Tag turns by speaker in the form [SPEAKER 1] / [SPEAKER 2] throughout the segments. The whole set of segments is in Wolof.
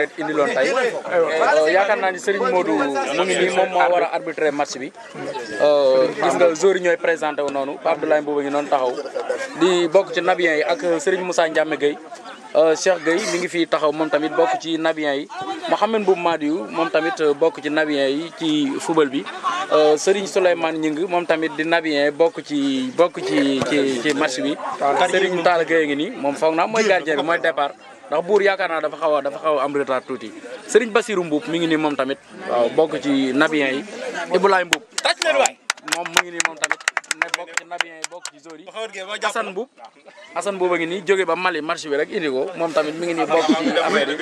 [SPEAKER 1] leen indiloon tey yaakaar naa ni Serigne Modou mu ngi nii moom moo war a arbitrer match bi gis nga joueurs yi ñooy présenté wu noonu Pape Abdoulaye Mbouba ngi noonu taxaw di bokk ci Nabiens yi ak Serigne Moussa Ndiame Gueye Cheikh Gueye mi ngi fii taxaw moom tamit bokk ci Nabiens yi Mouhamed Mboub Madiou moom tamit bokk ci Nabiens yi ci football bi Serigne Souleymane Ñing moom tamit di Nabien bokk ci match bi Serigne Talla Gueye ngi nii moom foog naa mooy gardien bi mooy départ ndax buur yaakaar naa dafa xaw a am retard tuuti Serigne Bassirou Mboub mi ngi nii moom tamit waaw bokk ci Nabiens yi Ibrahima Mboub moom mu ngi nii moom tamit ne bokk ci Nabiens yi bokk ci Zori Assane Mboub a ngi nii jóge ba Mali marché bi rek indi ko moom tamit mi ngi nii bokk ci affaire yi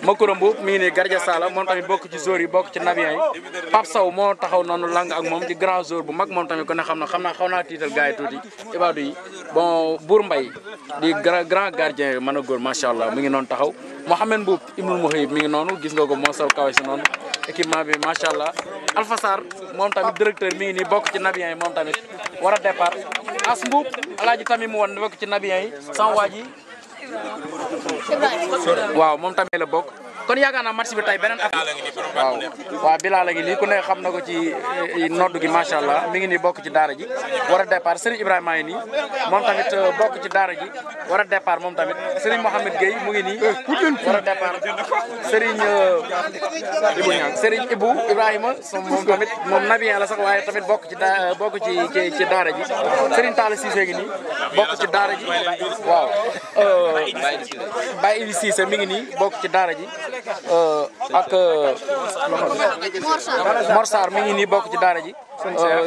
[SPEAKER 1] Makoro Mboub mi ngi nii Gardia Sala moom tamit bokk ci Zori bokk ci Nabiens yi Pape Sow moo taxaw noonu lang ak moom di grand joueur bu mag moom tamit ko ne xam naa xaw naa tiital gars yi tuuti Ibadou yi bon Bour Mbaye di grand gardien mën a góor macha allah mi ngi noonu taxaw Mohamed Mboub Ibnul Mouhib mi ngi noonu gis nga ko moo sol kaw si noonu équipement bi macha allah Alpha Sarr moom tamit directeur mi ngi nii bokk ci Nabiens yi moom tamit war a départ As Mboub alaaji tamit mu woon bokk ci Nabiens yi sans waa ji waaw moom tamit la bokk kon yaakaar naa match bi tey beneen affaire waaw Bilal a ngi nii ku ne xam na ko ci noddu gi macha allah mi ngi nii bokk ci daara ji war a départ Serigne Ibrahima yi nii moom tamit bokk ci daara ji war a départ moom tamit Serigne Mohamed Gueye mu ngi nii war a départ Serigne Ibou Ibrahima moom tamit moom Nabien la sax waaye tamit bokk ci daara ji Serigne Talla Cissé ngi nii bokk ci daara ji waaw Baye Ili Cissé mi ngi nii bokk ci daara ji ak Mor Sarr mi ngi nii bokk ci daara ji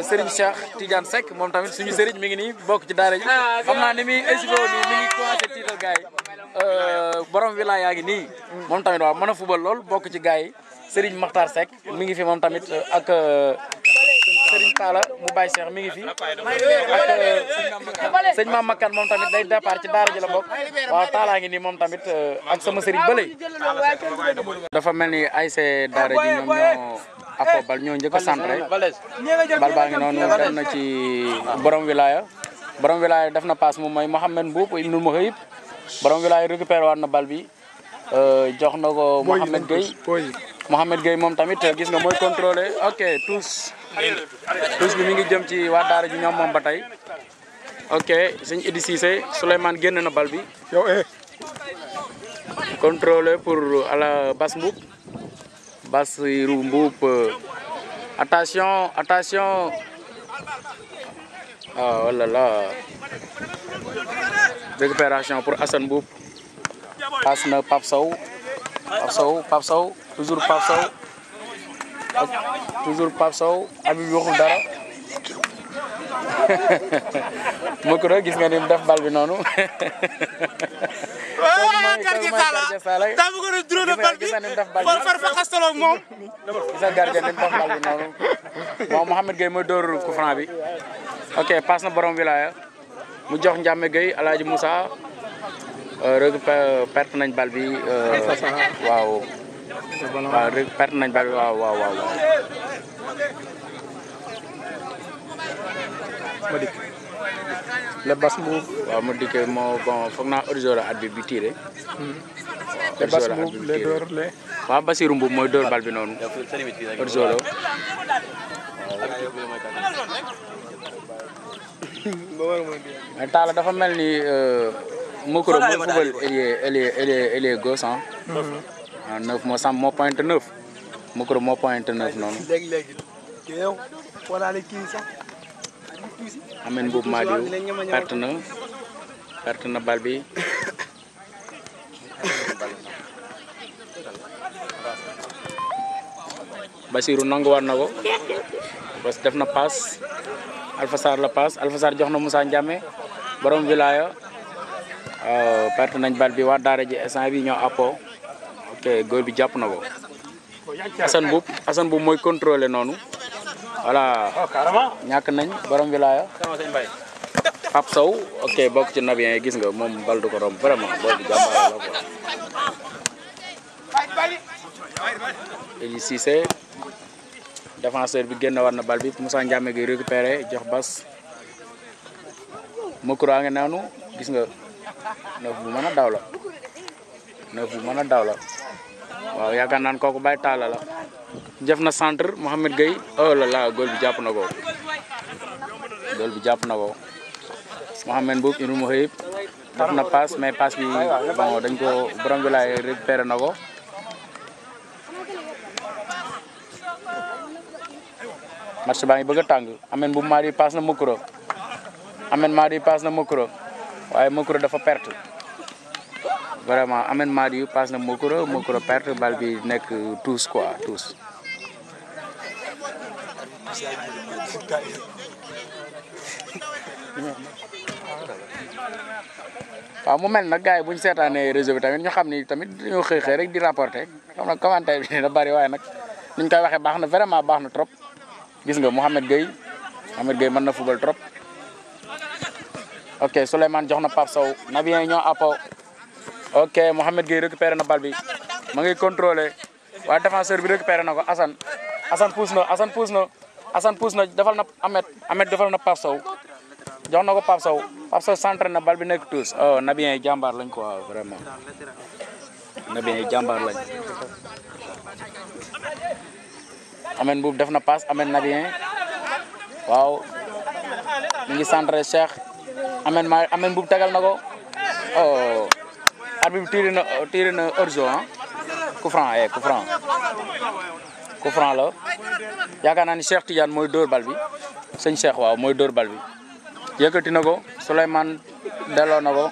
[SPEAKER 1] Serigne Cheikh Tidiane Seck moom tamit suñu Serigne mi ngi nii bokk ci daara ji xam naa ni muy expliqué nii mi ngi commencé tiital gars yi borom wilaya ngi nii moom tamit waaw mën a fubal lool bokk ci gars yi Serigne Makhtar Seck mi ngi fi moom tamit ak Serigne Talla mu Baye Cheikh mi ngi fi ak sëñ Mame Makan moom tamit day départ ci daara ji la bokk waaw Talla ngi nii moom tamit ak sama Serigne bële dafa mel ni ASC daara ji ñoom ñoo ako bal ñoo njëkk a centré bal baa ngi noonu dem na ci borom wilaya def na passe moom mooy Mohamed Mboub Ibnul Mouhib borom wilaya récupéré waat na bal bi jox na ko Mohamed Gueye moom tamit gis nga mooy contrôlé ok tous bi mi ngi jëm ci waa daara ji ñoom moom ba tey ok sëñ Idi Cissé Souleymane génn na bal bi contrôlé pour ala Bass Mboub Bassirou Mboub attention oh là là récupération pour Assane Mboub passe na Pape Sow toujours Pape Sow Habib waxul dara Makoro gis nga ni mu def bal bi noonu moom Mohamed Gueye mooy dóor coup franc bi ok passe na borom wilaya mu jox Ndiame Gueye Alaaji Moussa perte nañ bal bi waaw perte nañ bal bi waaw le Bass Mboub waaw ma dikkee moo bon foog naa Orizora arbitre bi tiré le Bass Mboub le door le waaw Bassirou Mboub mooy door bal bi noonu Orizora mais Talla dafa mel ni Makoro mooy football ailier gauche ah 9 moo sam moo pointe 9 Makoro moo pointe 9 noonu Mohamed Mboub Madiou perte na bal bi Bassirou nangu war na ko parce que def na passe Alpha Sarr la passe Alpha Sarr jox na Moussa Ndiame borom wilaya perte nañ bal bi waa daara ji instant bi ñoo appo ok góor bi jàpp na ko Assane Mboub mooy contrôler noonu voilà ñàkk nañ borom wilaya Pape Sow ok bokk ci Nabiens yi gis nga moom bal du ko romb vraiment booy bi jàmbaar la ko Eli Cissé défenseur bi génn war na bal bi Moussa Ndiame gi récupéré jox Bass Makoro a ngi noonu gis nga neuf bu mën a daw la neuf bu mën a daw la waaw yaakaar naan kooku Baye Talla la jëf na centre Mohamed Gueye oh là là góol bi jàpp na ko góol bi jàpp na ko Mohamed Mboup inu mu xëyib def na passe mais passe bi bon dañ ko borom bi laay récupéré na ko match baa ngi bëgg a tàng Ameth Mboup Madi passe na Mokuro Ameth Madi passe na Mokuro waaye Mokuro dafa perte vraiment Ameth Madi passe na Mokuro perte bal bi nekk tous quoi tous waaw mu mel nag gars yi bu ñu seetaanee réseau bi tamit ñu xam ni tamit dañoo xëy rek di rapporter xam na commentaire bi dina bari waaye nag ni ñu koy waxee baax na vraiment baax na trop gis nga Mohamed Gueye mën na football trop ok Souleymane jox na Pape Sow Nabien ñoo appo ok Mohamed Gueye récupéré na bal bi ma ngi contrôlé waaye défenseur bi récupéré na ko Assane pousse na defal na Ameth defal na Pape Sow jox na ko Pape Sow centré na bal bi nekk tous oh Nabien yi jàmbaar lañ quoi vraiment Nabien yi jàmbaar lañ Ameth Mboup def na passe Ameth Nabien waaw mi ngi centré Cheikh Ameth Mboup tegal na ko oh arbitre bi tiré na hors-jeu coup franc la yaakaar naa ni Cheikh Tidiane mooy dóor bal bi sëñ Cheikh waaw mooy dóor bal bi yëkkati na ko Souleymane delloo na ko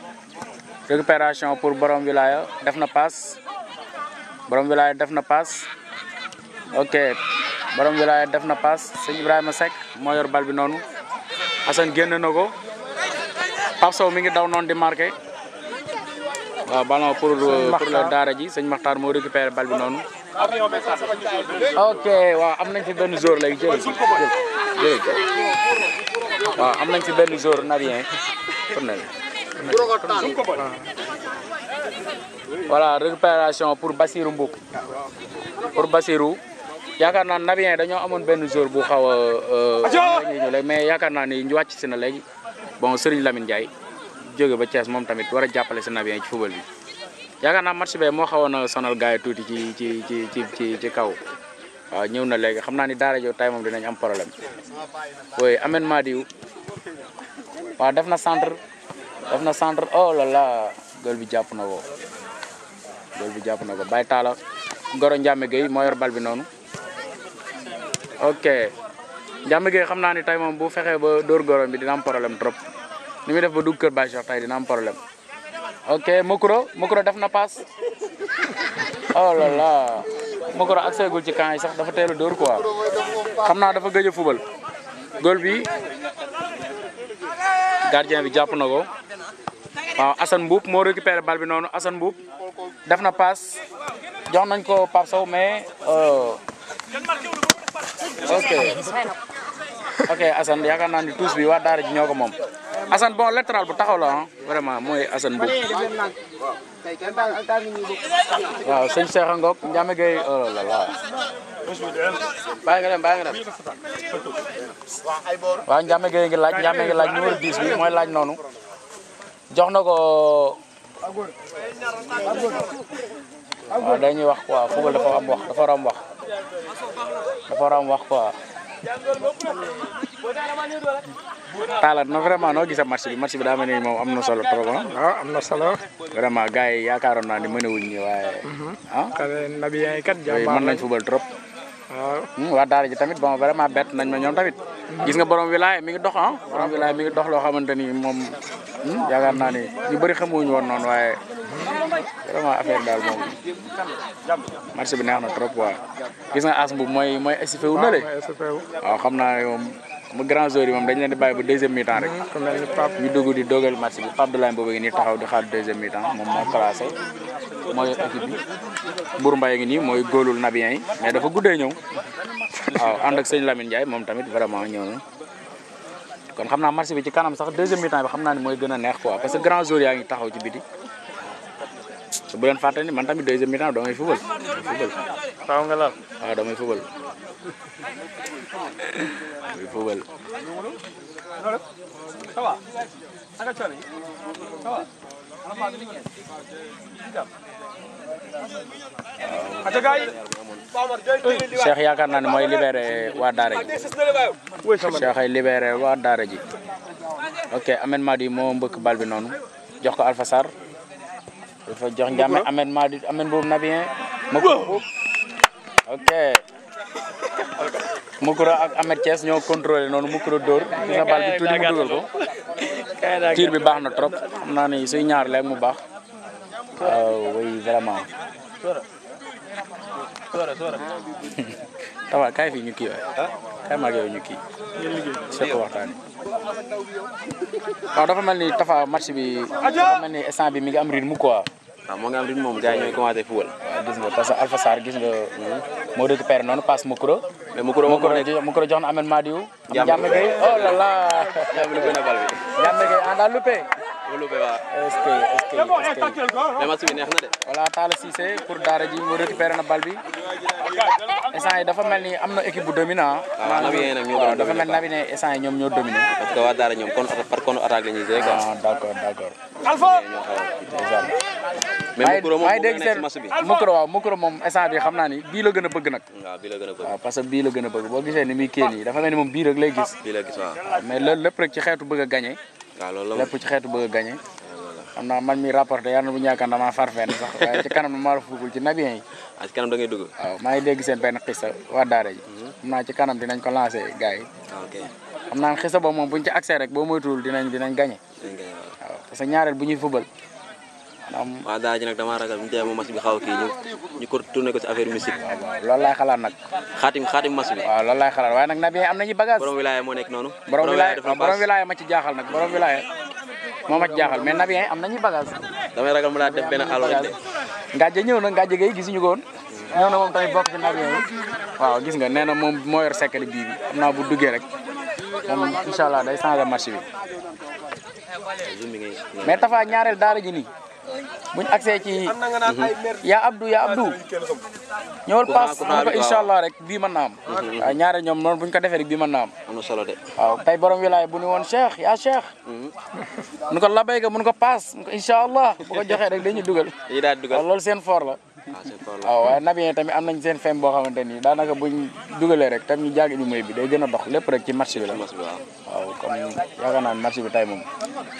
[SPEAKER 1] récupération pour borom wilaya def na passe ok borom wilaya def na passe sëñ Ibrahima Seck moo yor bal bi noonu Assane génn na ko Pape Sow mi ngi daw noonu di marqué waaw ballon pour la daara ji sëñ Makhtar moo récupéré bal bi noonu ok waaw am nañ fi benn joueur léegi jël waaw am nañ fi benn joueur Nabien voilà récupération pour Bassirou Mboup yaakaar naa Nabien dañoo amoon benn joueur bu xaw a mais yaakaar naa ni ñu wàcc si na léegi bon Serigne Lamine Ndiaye jóge ba Thiès moom tamit war a jàppale si Nabien ci football bi yaakaar naa match bee moo xawoon a sonal gars yi tuuti ci kaw waaw ñëw na léegi xam naa ni daara jo tay moom dinañ am problème oui Ameth Madiou waaw def na centre oh là là góol bi jàpp na ko Baye Talla Goro Ndiame Gueye moo yor bal bi noonu ok Ndiame Gueye xam naa ni tay moom bu fexee ba dóor Goro bi dina am problème trop ni muy def ba dugg kër Baye Cheikh tay dina am problème ok Mokuro def na passe oh là là Mokuro accès gul ci camp yi sax dafa teel a dóor quoi xam naa dafa gëj a fubal góol bi gardien bi jàpp na ko waaw Assane Mboup moo récupéré bal bi noonu Assane Mboup def na passe jox nañ ko Pape Sow mais ok Assane yaakaar naa ni tous bi waa daara ji ñoo ko moom Assane bon latéral bu taxaw la vraiment mooy Assane Mboup waaw sëñ Cheikh Ngok Ndiame Gueye oh là là bàyyi nga dem waaw Ndiame Gueye ngi laaj numéro 10 bi mooy laaj noonu jox na ko waaw dañuy wax quoi football dafa war am wax quoi Talla na vraiment noo gisee match bi daa mel ni moom am na solo trop
[SPEAKER 2] waaw am na solo
[SPEAKER 1] vraiment gars yi yaakaaroon naa ni mënewuñ ñi waaye
[SPEAKER 2] Nabien yi kat
[SPEAKER 1] mën nañ football trop
[SPEAKER 2] waaw
[SPEAKER 1] waa daara ji tamit bon vraiment bett nañ ma ñoom tamit gis nga borom wilaya mi ngi dox loo xamante ni moom yaakaar naa ni ñu bëri xamuñu woon noonu waaye vraiment affaire daal moom match bi neex na trop quoi gis nga as Mboup mooy SFU wu na le waaw xam naa ne moom mu grand joueur yi moom dañ leen di bàyyi ba deuxième mi-temps rek ñu dugg di dogal match bi Pape Abdoulaye Mbow ngi nii taxaw di xaar deuxième mi-temps moom moo classé mooy équipe bi Mbour Mbaye ngi nii mooy góolul Nabien yi mais dafa guddee ñëw waaw ànd ak sëñ Lamine Ndiaye moom tamit vraiment ñëw na kon xam naa match bi ci kanam sax deuxième mi-temps bi xam naa ni mooy gën a neex quoi parce que grand joueur yaa ngi taxaw ci biti te bu leen fàtte ni man tamit deuxième mi-temps damay football
[SPEAKER 2] taw nga la
[SPEAKER 1] waaw damay football Cheikh yaakaar naa ne mooy libéré waa Daara ji Cheikh ay libéré waa Daara ji ok Ahmed Madi moo mbëkk bal bi noonu jox ko Alpha Sarr dafa jox Ndiame Ahmed Madi Ahmed boobu Nabien Mokuro ok Mokuro ak Ahmed Thiès ñoo contrôlé noonu Mokuro dóor gis na bal bi tuuti mu dugal ko tir bi baax na trop xam naa ni suy ñaar léegi mu baax waaw oui vraiment tawa kaay fii ñu kii waay kaay maag yow ñu kii seq waxtaan waaw dafa mel ni Tafa match bi dafa mel ni instant bi mi ngi am rythme quoi.
[SPEAKER 3] waaw moo ngi am rythme moom gars yi ñooy commencé football.
[SPEAKER 1] waaw gis nga parce que Alpha Sarr gis nga moo récupéré noonu passe Mokuro.
[SPEAKER 3] mais Mokuro
[SPEAKER 1] jox na Ahmed Madiou. Ndiame Gueye oh là là.
[SPEAKER 3] Ndiame loupé na bal bi.
[SPEAKER 1] Ndiame Gueye ah daal loupé.
[SPEAKER 3] mu loupé waaw.
[SPEAKER 1] est-ce que
[SPEAKER 3] mais match bi neex na de.
[SPEAKER 1] voilà Talla Cissé pour Daara ji mu récupéré na bal bi instant yi dafa mel ni am na équipe bu dominant.
[SPEAKER 3] waaw Nabien nag ñoo
[SPEAKER 1] waaw dafa mel Nabien instant yi ñoom ñoo dominé.
[SPEAKER 3] parce que waa Daara ñoom par contre attaque la ñuy jouer quoi.
[SPEAKER 1] ah d'accord d'accord.
[SPEAKER 3] mais Mokuro moom moo
[SPEAKER 1] dégg
[SPEAKER 3] nekk ci match bi.
[SPEAKER 1] Mokuro waaw Mokuro moom instant bi xam naa ni bii la gën a bëgg nag.
[SPEAKER 3] waaw bii la gën a bëgg.
[SPEAKER 1] waaw parce que bii la gën a bëgg boo gisee ni muy kii nii dafa mel ni moom bii rek lay gis.
[SPEAKER 3] bii la gis waaw.
[SPEAKER 1] waaw mais loolu lépp rek ci xeetu bëgg a gagné.
[SPEAKER 3] waaw loolu la
[SPEAKER 1] lépp ci xeetu bëgg a gagné. xam naa man mi rapporté yàlla na bu ñu yaakaar damaa farfenn sax waaye ci kanam maa la fugul ci Nabien yi.
[SPEAKER 3] ah ci kanam da ngay dugg.
[SPEAKER 1] waaw maa ngi dégg seen benn xista waa Daara ji. xam naa ci kanam dinañ ko lancé gars yi.
[SPEAKER 3] ok
[SPEAKER 1] xam naa xista boobu moom bu ñu ci accès rek boo moytuwul dinañ gagné. waaw parce que ñaareel bu ñuy fubal. maanaam
[SPEAKER 3] waa Daara ji nag damaa ragal bu ñu demee match bi xaw a kii ñu ko tourné ko ci affaire musique.
[SPEAKER 1] waaw loolu laay xalaat nag.
[SPEAKER 3] xaatim match bi.
[SPEAKER 1] waaw loolu laay xalaat waaye nag Nabien am nañu bagage.
[SPEAKER 3] borom wilaya moo nekk noonu.
[SPEAKER 1] borom wilaya ma ci jaaxal nag borom wilaya moo ma ci jaaxal mais Nabien am nañu bagage.
[SPEAKER 3] damay ragal mu daal def benn àll rek de.
[SPEAKER 1] Ngaje ñëw na Ngaje Gueye gisuñu ko woon ñëw na moom tamit bokk ci Nabien yi waaw gis nga nee na moom moo yor secret bii bi xam naa bu duggee rek moom incha allah day changer match bi mais Tafa ñaareel Daara ji nii buñ accès ci yaa Abdou ñëwal paas mu ko incha allah rek bii mën naa am waaw ñaareel ñoom noonu buñ ko defee rek bii mën naa am
[SPEAKER 3] am na solo de.
[SPEAKER 1] waaw tey borom wilaay bu ni woon Cheikh yaa Cheikh mun ko labayka mun ko paas mun ko incha allah bu ko joxee rek dañuy dugal
[SPEAKER 3] dañuy daal di dugal
[SPEAKER 1] waaw loolu seen fort la waaw waaye Nabien tamit am nañ seen fem boo xamante ni daanaka buñ dugalee rek tam ñu jàgg ñu moy bi day gën a dox lépp rek ci match bi la waaw comme yaakaar naa match bi tey moom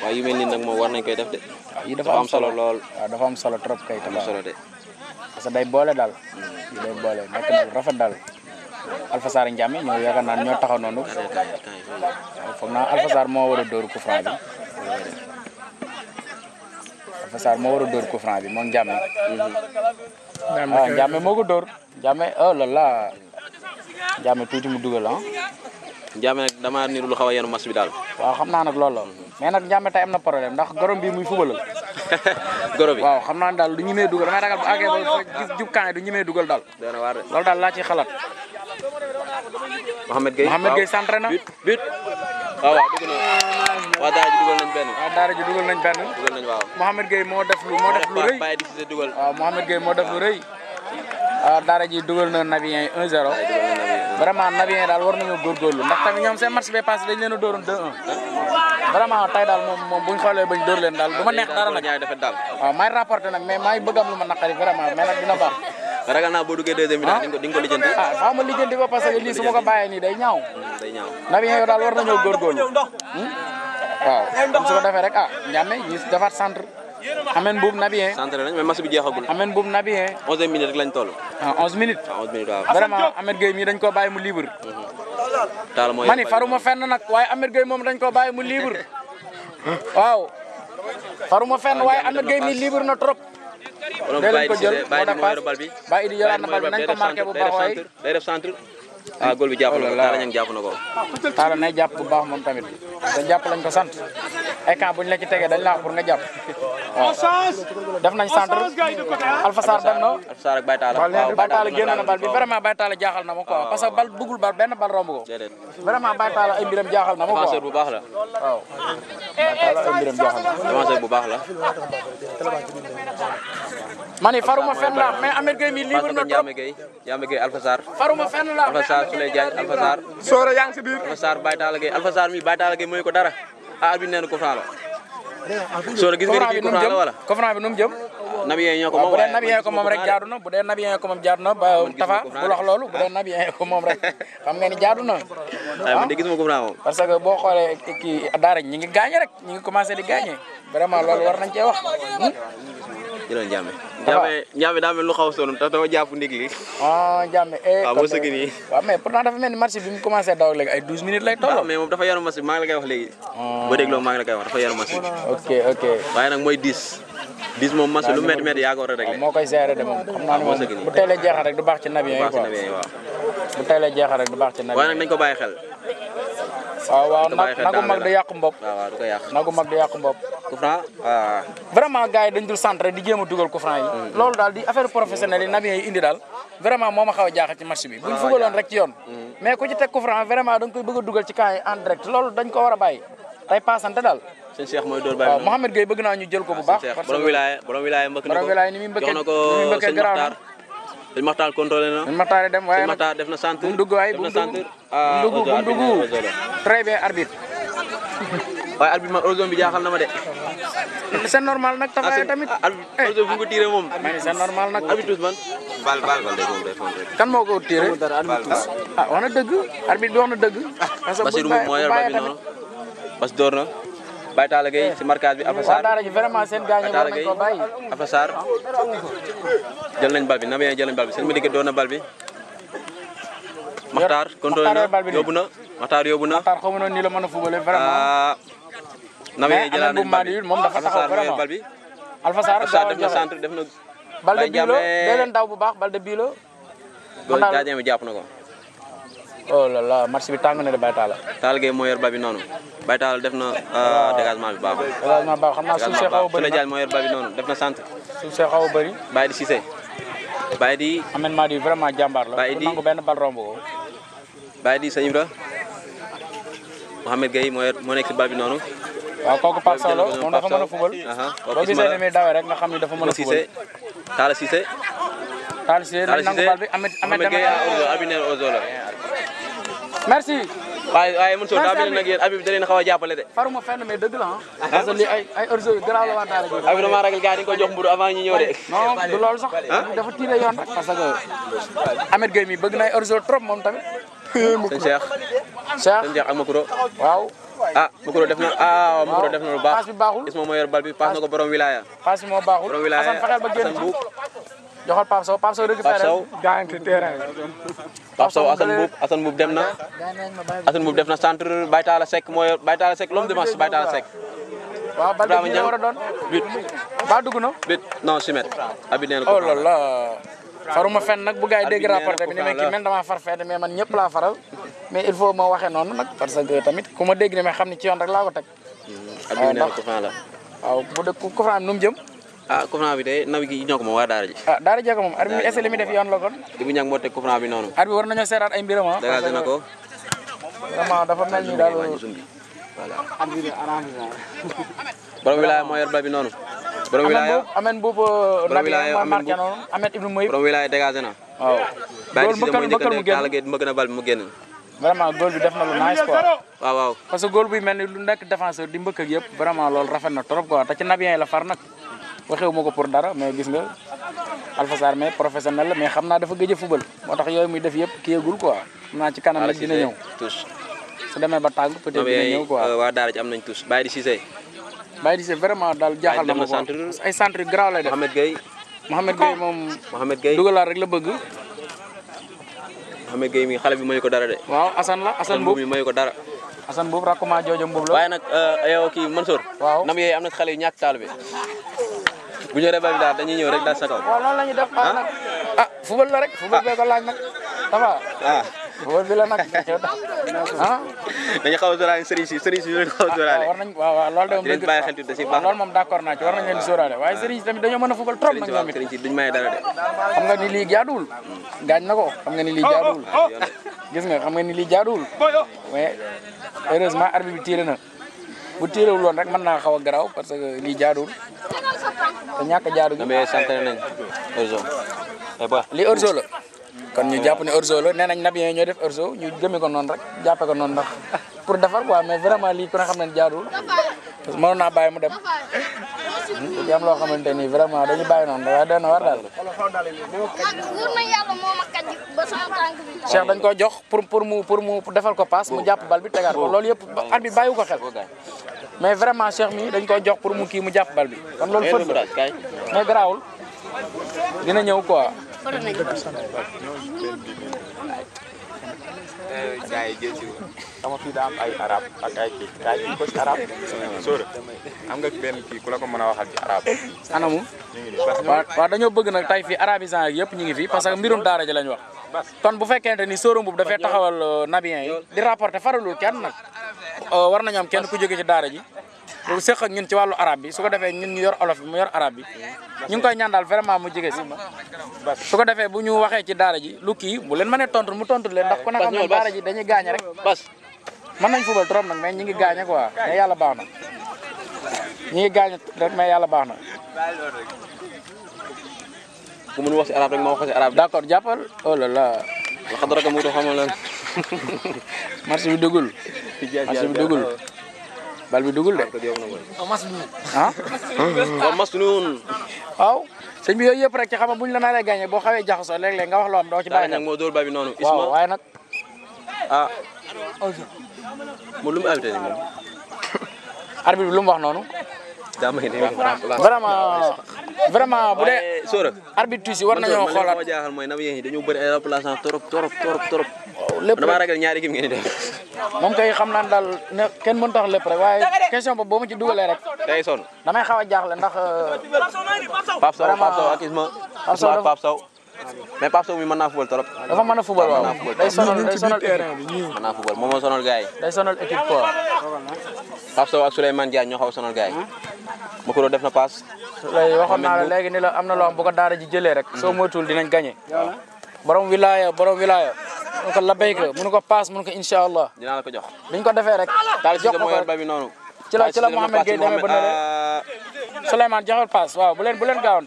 [SPEAKER 3] waaye yu mel nii nag moom war nañ koy def de.
[SPEAKER 1] waaw yi dafa am solo
[SPEAKER 3] lool.
[SPEAKER 1] waaw dafa am solo trop kay
[SPEAKER 3] am na solo de.
[SPEAKER 1] parce que day boole daal yi day boole nekk na lu rafet daal Alpha Sarr Ndiame ñoo yaakaar naa ñoo taxaw noonu waaw foog naa Alpha Sarr moo war a dóor coup franc bi Alpha Sarr moo war a dóor coup franc bi moom Ndiame waaw Ndiame moo ko dóor Ndiame oh là là Ndiame tuuti mu dugal ah
[SPEAKER 3] Ndiame nag damaa niru lu xaw a yenu match bi daal.
[SPEAKER 1] waaw xam naa nag loolu la mais nag Ndiame tey am na problème ndax gorom bi muy fubalal
[SPEAKER 3] goro bi
[SPEAKER 1] waaw xam naa ne daal du ñemee dugal damay ragal bu àggee ba gis jub kaan du ñemee dugal daal
[SPEAKER 3] dana waar de.
[SPEAKER 1] loolu daal laa ciy xalaat
[SPEAKER 3] Mohamed Gueye
[SPEAKER 1] centré na
[SPEAKER 3] but waaw dugg na waa Daara ji dugal nañ benn.
[SPEAKER 1] waaw Daara ji dugal nañ benn
[SPEAKER 3] dugal nañ waaw.
[SPEAKER 1] Mohamed Gueye moo def lu rëy
[SPEAKER 3] Baye di Cissé dugal.
[SPEAKER 1] waaw Mohamed Gueye moo def lu rëy waaw Daara ji dugal na Nabien 1-0 vraiment Nabien daal war nañoo góorgóorlu ndax tamit ñoom seen match bee passé dañ leen a dóoroon 2-1 vraiment tey daal moom buñ xoolee bañ dóor leen daal du ma neex dara nag waaw maay rapporté nag mais maay bëgg am lu ma naqari vraiment mais nag dina baax
[SPEAKER 3] ragal naa boo duggee deuxième mi-temps di nga ko lijjanti.
[SPEAKER 1] faaw ma lijjanti ko parce que lii su ma ko bàyyee nii day ñaaw
[SPEAKER 3] day ñaaw.
[SPEAKER 1] Nabien yow daal war nañoo góorgóorlu waaw comme su ko defee rek Ndiame ñu defaat centre Amène boobu Nabien.
[SPEAKER 3] centre nañ mais match bi jeexagul.
[SPEAKER 1] Amène boobu Nabien.
[SPEAKER 3] 11e minute rek lañ toll.
[SPEAKER 1] ah 11 minutes.
[SPEAKER 3] waaw 11 minutes waaw.
[SPEAKER 1] vraiment Ahmed Gueye mii dañ koo bàyyi mu libre.
[SPEAKER 3] Talla mooy
[SPEAKER 1] mani faruma fenn nag waaye Ahmed Gueye moom dañ koo bàyyi mu libre. waaw. faruma fenn waaye Ahmed Gueye mii libre na trop. dee leen ko jël moo tax paas bàyyi di jëlaat na bal bi nañ ko marqué bu baax waaye.
[SPEAKER 3] day def centre. ah góol bi jàpp na ko Talla ñang jàpp na ko.
[SPEAKER 1] Talla nay jàpp bu baax moom tamit te jàpp lañ ko sant ay camp buñ la ci tegee dañ la wax pour nga jàpp waaw def nañ centre Alpha Sarr dem na
[SPEAKER 3] Alpha Sarr ak Baye Talla
[SPEAKER 1] waaw Baye Talla génn na bal bi vraiment Baye Talla jaaxal na ma quoi parce que bal bëggul bal benn bal romb ko vraiment Baye Talla ay mbiram jaaxal na ma quoi
[SPEAKER 3] défenseur bu baax la
[SPEAKER 1] waaw Baye Talla ay mbiram jaaxal na
[SPEAKER 3] défenseur bu baax la
[SPEAKER 1] mani faruma fenn la mais Ahmed Gueye mi libre na trop
[SPEAKER 3] Ndiame Gueye Alpha Sarr
[SPEAKER 1] faruma fenn la
[SPEAKER 3] Alpha Sarr Souley Diagne Alpha Sarr
[SPEAKER 2] Soore yaa ngi si biir
[SPEAKER 3] Alpha Sarr Baye Talla Gueye Alpha Sarr mi Baye Talla Gueye mooy ko dara ah arbitre nee na coup franc la Soore gis nga ni kii coup franc la wala
[SPEAKER 1] coup franc bi nu mu jëm
[SPEAKER 3] Nabien ñoo ko
[SPEAKER 1] waaw
[SPEAKER 3] moom
[SPEAKER 1] bu dee Nabien ko moom rek jaadu na bu dee Nabien ko moom jaadu na ba Tafa bu wax loolu bu dee Nabien ko moom rek xam nga ni jaadu na
[SPEAKER 3] waaye man de gisuma ko moom
[SPEAKER 1] parce que boo xoolee kii daara ñi ngi gaañe rek ñi ngi commencé di gaañe vraiment loolu war nañ cee wax
[SPEAKER 3] jëloon Ndiame daa mel lu xaw a sonn te dama jàpp ndig li
[SPEAKER 1] ah Ndiame
[SPEAKER 3] waaw moo sëgg nii
[SPEAKER 1] waaw mais pourtant dafa mel ni match bi mu commencé daw léegi ay 12 minutes lay tolloo
[SPEAKER 3] mais moom dafa yaru match bi maa ngi la koy wax léegi boo dégloo maa ngi la koy wax dafa yaru match bi
[SPEAKER 1] ok
[SPEAKER 3] waaye nag mooy 10 moom match lu métti métti yaa ko war a réglé
[SPEAKER 1] moo koy gérer de moom xam naa ne moom bu teelee jeexal rek du baax ci Nabien yi quoi bu teelee jeexal rek du baax ci Nabien
[SPEAKER 3] waaye nag nañ ko bàyyi xel
[SPEAKER 1] waaw nagu mag du yàqu mbopp
[SPEAKER 3] waaw du ko yàq
[SPEAKER 1] nagu mag du yàqu mbopp
[SPEAKER 3] coup franc waaw
[SPEAKER 1] vraiment gars yi dañ dul centre di jéem a dugal coup franc yi loolu daal di affaire professionnel yi Nabien yi indi daal vraiment moo ma xaw a jaaxal ci match bi buñ fugaloon rek ci yoon mais ku ci teg coup franc vraiment da nga koy bëgg a dugal ci camp yi en direct loolu dañ ko war a bàyyi tey passante daal
[SPEAKER 3] sëñ Cheikh mooy door bàyyi
[SPEAKER 1] waaw Mohamed Gueye bëgg naa ñu jël ko bu baax parce que
[SPEAKER 3] borom wilaya mbëkk na ko
[SPEAKER 1] borom wilaya ni muy mbëkkee garaaw na
[SPEAKER 3] sëñ Maxtaar contrôlé na
[SPEAKER 1] sëñ Maxtaar dem waaye
[SPEAKER 3] sëñ Maxtaar def na centre
[SPEAKER 1] bu mu dugg waaye bu mu dugg très bien arbitre
[SPEAKER 3] waaye arbitre man ozone bi jaaxal na ma de
[SPEAKER 1] c'est normal nag tafaay tamit
[SPEAKER 3] arbitre ozone bu ko tiré moom
[SPEAKER 1] mais c'est normal nag
[SPEAKER 3] arbitre man bal de moom day fond rek
[SPEAKER 1] kan moo ko tiré ah wax na dëgg arbitre bi wax na dëgg parce que
[SPEAKER 3] Basirou moom moo yor bal bi noonu Bas door na Baye Talla Gueye ci marquage bi Alpha Sarr
[SPEAKER 1] daara ji vraiment seen gaañ war nañ ko bàyyi
[SPEAKER 3] Alpha Sarr jël nañ bal bi Nabien jël nañ bal bi seen médicat door na bal bi Maxtaar contrôlé na yóbbu na Maxtaar yóbbu na
[SPEAKER 1] Maxtaar xamu na ni la mën a fubale vraiment
[SPEAKER 3] Nabien jëlaat nañ bal bi
[SPEAKER 1] moom dafa taxaw vraiment
[SPEAKER 3] bal bi
[SPEAKER 1] Alpha Sarr
[SPEAKER 3] def na centre def na
[SPEAKER 1] balde biilo dee leen daw bu baax balde biilo
[SPEAKER 3] gardien bi jàpp na ko
[SPEAKER 1] oh là là match bi tàng na de Baye Talla
[SPEAKER 3] Talla Gueye moo yor bal bi noonu Baye Talla def na dégagement bi baaxul
[SPEAKER 1] dégagement baax xam naa suuf see xaw a bëri
[SPEAKER 3] Souley Diagne moo yor bal bi noonu def na centre
[SPEAKER 1] suuf see xaw a bëri
[SPEAKER 3] Baye di Cissé Baye di
[SPEAKER 1] Ahmed Madi vraiment jàmbaar la
[SPEAKER 3] Baye di
[SPEAKER 1] nangu benn bal romb ko
[SPEAKER 3] Baye di Sëñ Ibra Mohamed Gueye moo nekk si bal bi noonu
[SPEAKER 1] waaw kooku Pape Sow la moom dafa mën a fubal boo gisee ni muy dawee rek nga xam ni dafa mën a fubal
[SPEAKER 3] Talla Cissé
[SPEAKER 1] Talla Cissé dañ nangu bal bi
[SPEAKER 3] Mohamed Gueye abi neen ozo la
[SPEAKER 1] merci
[SPEAKER 3] waaye mun soo daa mel nag yéen abi bi da leen xaw a jàppale de
[SPEAKER 1] faruma fenn mais dëgg la ah parce que lii ay orzo yu garaaw la waa Talla Gueye
[SPEAKER 3] abi dama ragal gars yi dañu ko jox mburu avant ñu ñëw de
[SPEAKER 1] non du loolu sax dafa tiré yoon rek parce que Ahmed Gueye mi bëgg na ay orzo trop moom tamit
[SPEAKER 3] sëñ Cheikh ak Makuro
[SPEAKER 1] waaw
[SPEAKER 3] Makuro def na Makuro def na lu baax
[SPEAKER 1] passe bi baaxul
[SPEAKER 3] gis moom moo yor bal bi passe na ko borom wilaya
[SPEAKER 1] passe bi moo baaxul
[SPEAKER 3] borom wilaya
[SPEAKER 1] Assane fexeel ba génn ci joxal Pape Sow récupéré
[SPEAKER 2] gaante terrain
[SPEAKER 3] Pape Sow Assane Mbuub dem na Assane Mbuub def na centre Baye Talla Seck moo yor Baye Talla Seck l'homme de match Baye Talla Seck
[SPEAKER 1] waaw bal bi war a doon
[SPEAKER 3] but
[SPEAKER 1] ba dugg na
[SPEAKER 3] but non simet abi neen ko
[SPEAKER 1] oh là là faruma fenn nag bu gars yi dégg rapporté bi ni ma kii man damaa far feete mais man ñëpp laa faral mais il faut ma waxee noonu nag parce que tamit ku ma dégg ne ma xam ni ci yoon rek laa ko teg
[SPEAKER 3] abi neen ko fan la
[SPEAKER 1] waaw bu dee ku fa nu mu jëm
[SPEAKER 3] coup franc bi de nawi gi ñoo ko moom waa daara ji
[SPEAKER 1] daara ji ko moom arbitre bi est-ce que li muy def yoon la kon
[SPEAKER 3] Ibu Ñang moo teg coup franc bi noonu
[SPEAKER 1] arbitre bi war nañoo seetaat ay mbiram
[SPEAKER 3] dégagé na ko
[SPEAKER 1] vraiment dafa mel ni daal
[SPEAKER 3] voilà borom wilaya moo yor bal bi noonu borom wilaya
[SPEAKER 1] amen boobu nabi ma marqué noonu Ahmed Ibnou Moïb
[SPEAKER 3] borom wilaya dégagé na
[SPEAKER 1] waaw
[SPEAKER 3] Baye Cissé mooy njëkkante Talla Gueye mbëgg na bal bi mu génn
[SPEAKER 1] vraiment góol bi def na lu nice quoi
[SPEAKER 3] waaw
[SPEAKER 1] parce que góol buy mel ni lu nekk défenseur di mbëkk ak yëpp vraiment loolu rafet na trop quoi te ci Nabien yi la far nag waxewu ma ko pour dara mais gis nga Alpha Sarr mais professionnel la mais xam naa dafa gëj a fubal moo tax yooyu muy def yëpp kiyagul quoi xam naa ci kanam nag dina ñëw su demee ba tàgg peut-être dina ñëw quoi
[SPEAKER 3] waa daara ji am nañ tous Baye di Cissé
[SPEAKER 1] Baye di Cissé vraiment daal jaaxal na ma ko ay centre yu garaaw lay def Mohamed Gueye moom
[SPEAKER 3] Mohamed Gueye
[SPEAKER 1] dugalaat rek la bëgg
[SPEAKER 3] Mohamed Gueye mi xale bi mayu ko dara de
[SPEAKER 1] waaw Assane la Assane
[SPEAKER 3] Mbuub mi mayu ko dara
[SPEAKER 1] Assane Mbuub rakkuma joojo Mbuub la
[SPEAKER 3] waaye nag yow kii Mansour
[SPEAKER 1] waaw
[SPEAKER 3] nam yooyu am na xale yu ñàkk taal bi bu ñu rebal bi daal dañuy ñëw rek daal sa kaw
[SPEAKER 1] waaw loolu la ñuy def nag fubal la rek fubal bee ko laaj nag tafa fubal bi la nag
[SPEAKER 3] dañu xaw a sóoraale sëriñ si dañu xaw a sóoraale
[SPEAKER 1] war nañ waaw loolu de moom
[SPEAKER 3] dinañ bàyyi xel tuuti si baax
[SPEAKER 1] loolu moom d'accord naa ci war nañ leen di sóoraale waaye sëriñ si tamit dañoo mën a fubal trop nag ñoom it
[SPEAKER 3] sëriñ si duñ may dara de
[SPEAKER 1] xam nga ni lii jaaduwul gaañ na ko xam nga ni lii jaaduwul gis nga xam nga ni lii jaaduwul mais heureusement arbitre bi tiré na bu tiréwul woon rek mën naa xaw a garaaw parce que lii jaaduwul te ñàkk a jaadu gi
[SPEAKER 3] mais sant nañ orzo
[SPEAKER 1] lii orzo la kon ñu jàpp ne orzo la nee nañ Nabien yi ñoo def orzo ñu gëmee ko noonu rek jàppe ko noonu ndax pour defar quoi mais vraiment lii ku ne xam ne jaaduwul parce que mënoon naa bàyyi mu dem di am loo xamante ni vraiment dañu bàyyi noonu waaye dana war daal.
[SPEAKER 4] wóor na yàlla moo ma kat ba sama tànk bi.
[SPEAKER 1] Cheikh dañ ko jox pour mu defal ko passe mu jàpp bal bi tegaat ko loolu yëpp at bi bàyyi ko xel mais vraiment Cheikh mi dañ koy jox pour mu kii mu jàpp bal bi kon loolu fët la mais garaawul dina ñëw quoi.
[SPEAKER 3] gars yi jël si sama fii daa am ay arab ak ay kii gars yi ko ci arab sóora am nga benn kii ku la ko mën a waxal ci arab
[SPEAKER 1] anamu waaw dañoo bëgg nag tey fii arabisant ak yëpp ñu ngi fi parce que mbirum daara ji lañ wax kon bu fekkente ni sóora boobu dafay taxawal nabiyen yi di rapporter faralul kenn nag war nañu am kenn ku jóge ci daara ji bu seq ak ñun ci wàllu arab bi su ko defee ñun ñu yor olof bi mu yor arab bi ñu ngi koy ñaan daal vraiment mu jege si su ko defee bu ñu waxee ci daara ji lu kii bu leen mënee tontu mu tontu leen ndax ku ne xam ne daara ji dañuy gaañe rek mën nañ fubal trop nag mais ñi ngi gaañe quoi mais yàlla baax na ñi ngi gaañe rek mais yàlla baax na.
[SPEAKER 3] ku mun wax si arab rek ma wax ko si arab.
[SPEAKER 1] d'accord jàppal oh là là.
[SPEAKER 3] waxat rek mu xamal leen.
[SPEAKER 1] marché bi dugul. marché bi dugul. bal bi dugul de. ah.
[SPEAKER 3] waaw mas nuun.
[SPEAKER 1] waaw sëñ bi yooyu yëpp rek ci xam nga buñ la naree gagné boo xawee jaxasoo léeg-léeg nga wax loo am doo ci bàyyi
[SPEAKER 3] nag moo dóor bal bi noonu.
[SPEAKER 1] waaw waaye nag.
[SPEAKER 3] ah. moom lu mu invité nii moom.
[SPEAKER 1] arbitre bi lu mu wax noonu.
[SPEAKER 3] daa may ne
[SPEAKER 1] vraiment bu dee.
[SPEAKER 3] Sora.
[SPEAKER 1] arbitre tuuti war nañoo xoolaat
[SPEAKER 3] man jaaxal mooy nabiyen yi dañoo bëri ay remplaçant trop.
[SPEAKER 1] lépp
[SPEAKER 3] damaa ragal ñaari équipe ngeen di def.
[SPEAKER 1] moom kay xam naan daal ne kenn mënut a wax lépp rek waaye question boobu boo ma ci dugalee rek.
[SPEAKER 3] day sonn
[SPEAKER 1] damay xaw a jaaxle ndax.
[SPEAKER 3] Pape Sow ak Isma. Pape Sow mais Pape Sow mi mën naa fubal trop.
[SPEAKER 1] dafa mën a fubal waaw day sonal équipe.
[SPEAKER 3] mën naa fubal moom moo sonal gars yi.
[SPEAKER 1] day sonal équipe quoi.
[SPEAKER 3] Pape Sow ak Souleymane Diagne ñoo xaw a sonal gars yi. Makoro def na passe.
[SPEAKER 1] léegi waxoon naa la léegi ni la am na loo xam bu ko daara ji jëlee rek. soo moytuwul dinañ gagné. borom wilaya. mun ko labayka mun ko paas mun ko incha allah.
[SPEAKER 3] dinaa la ko jox.
[SPEAKER 1] biñ ko defee rek.
[SPEAKER 3] jox ko yor ba bi noonu.
[SPEAKER 1] ci la Mouhamed Gueye demee ba ne Souleymane joxal paas waaw bu leen gaawoon.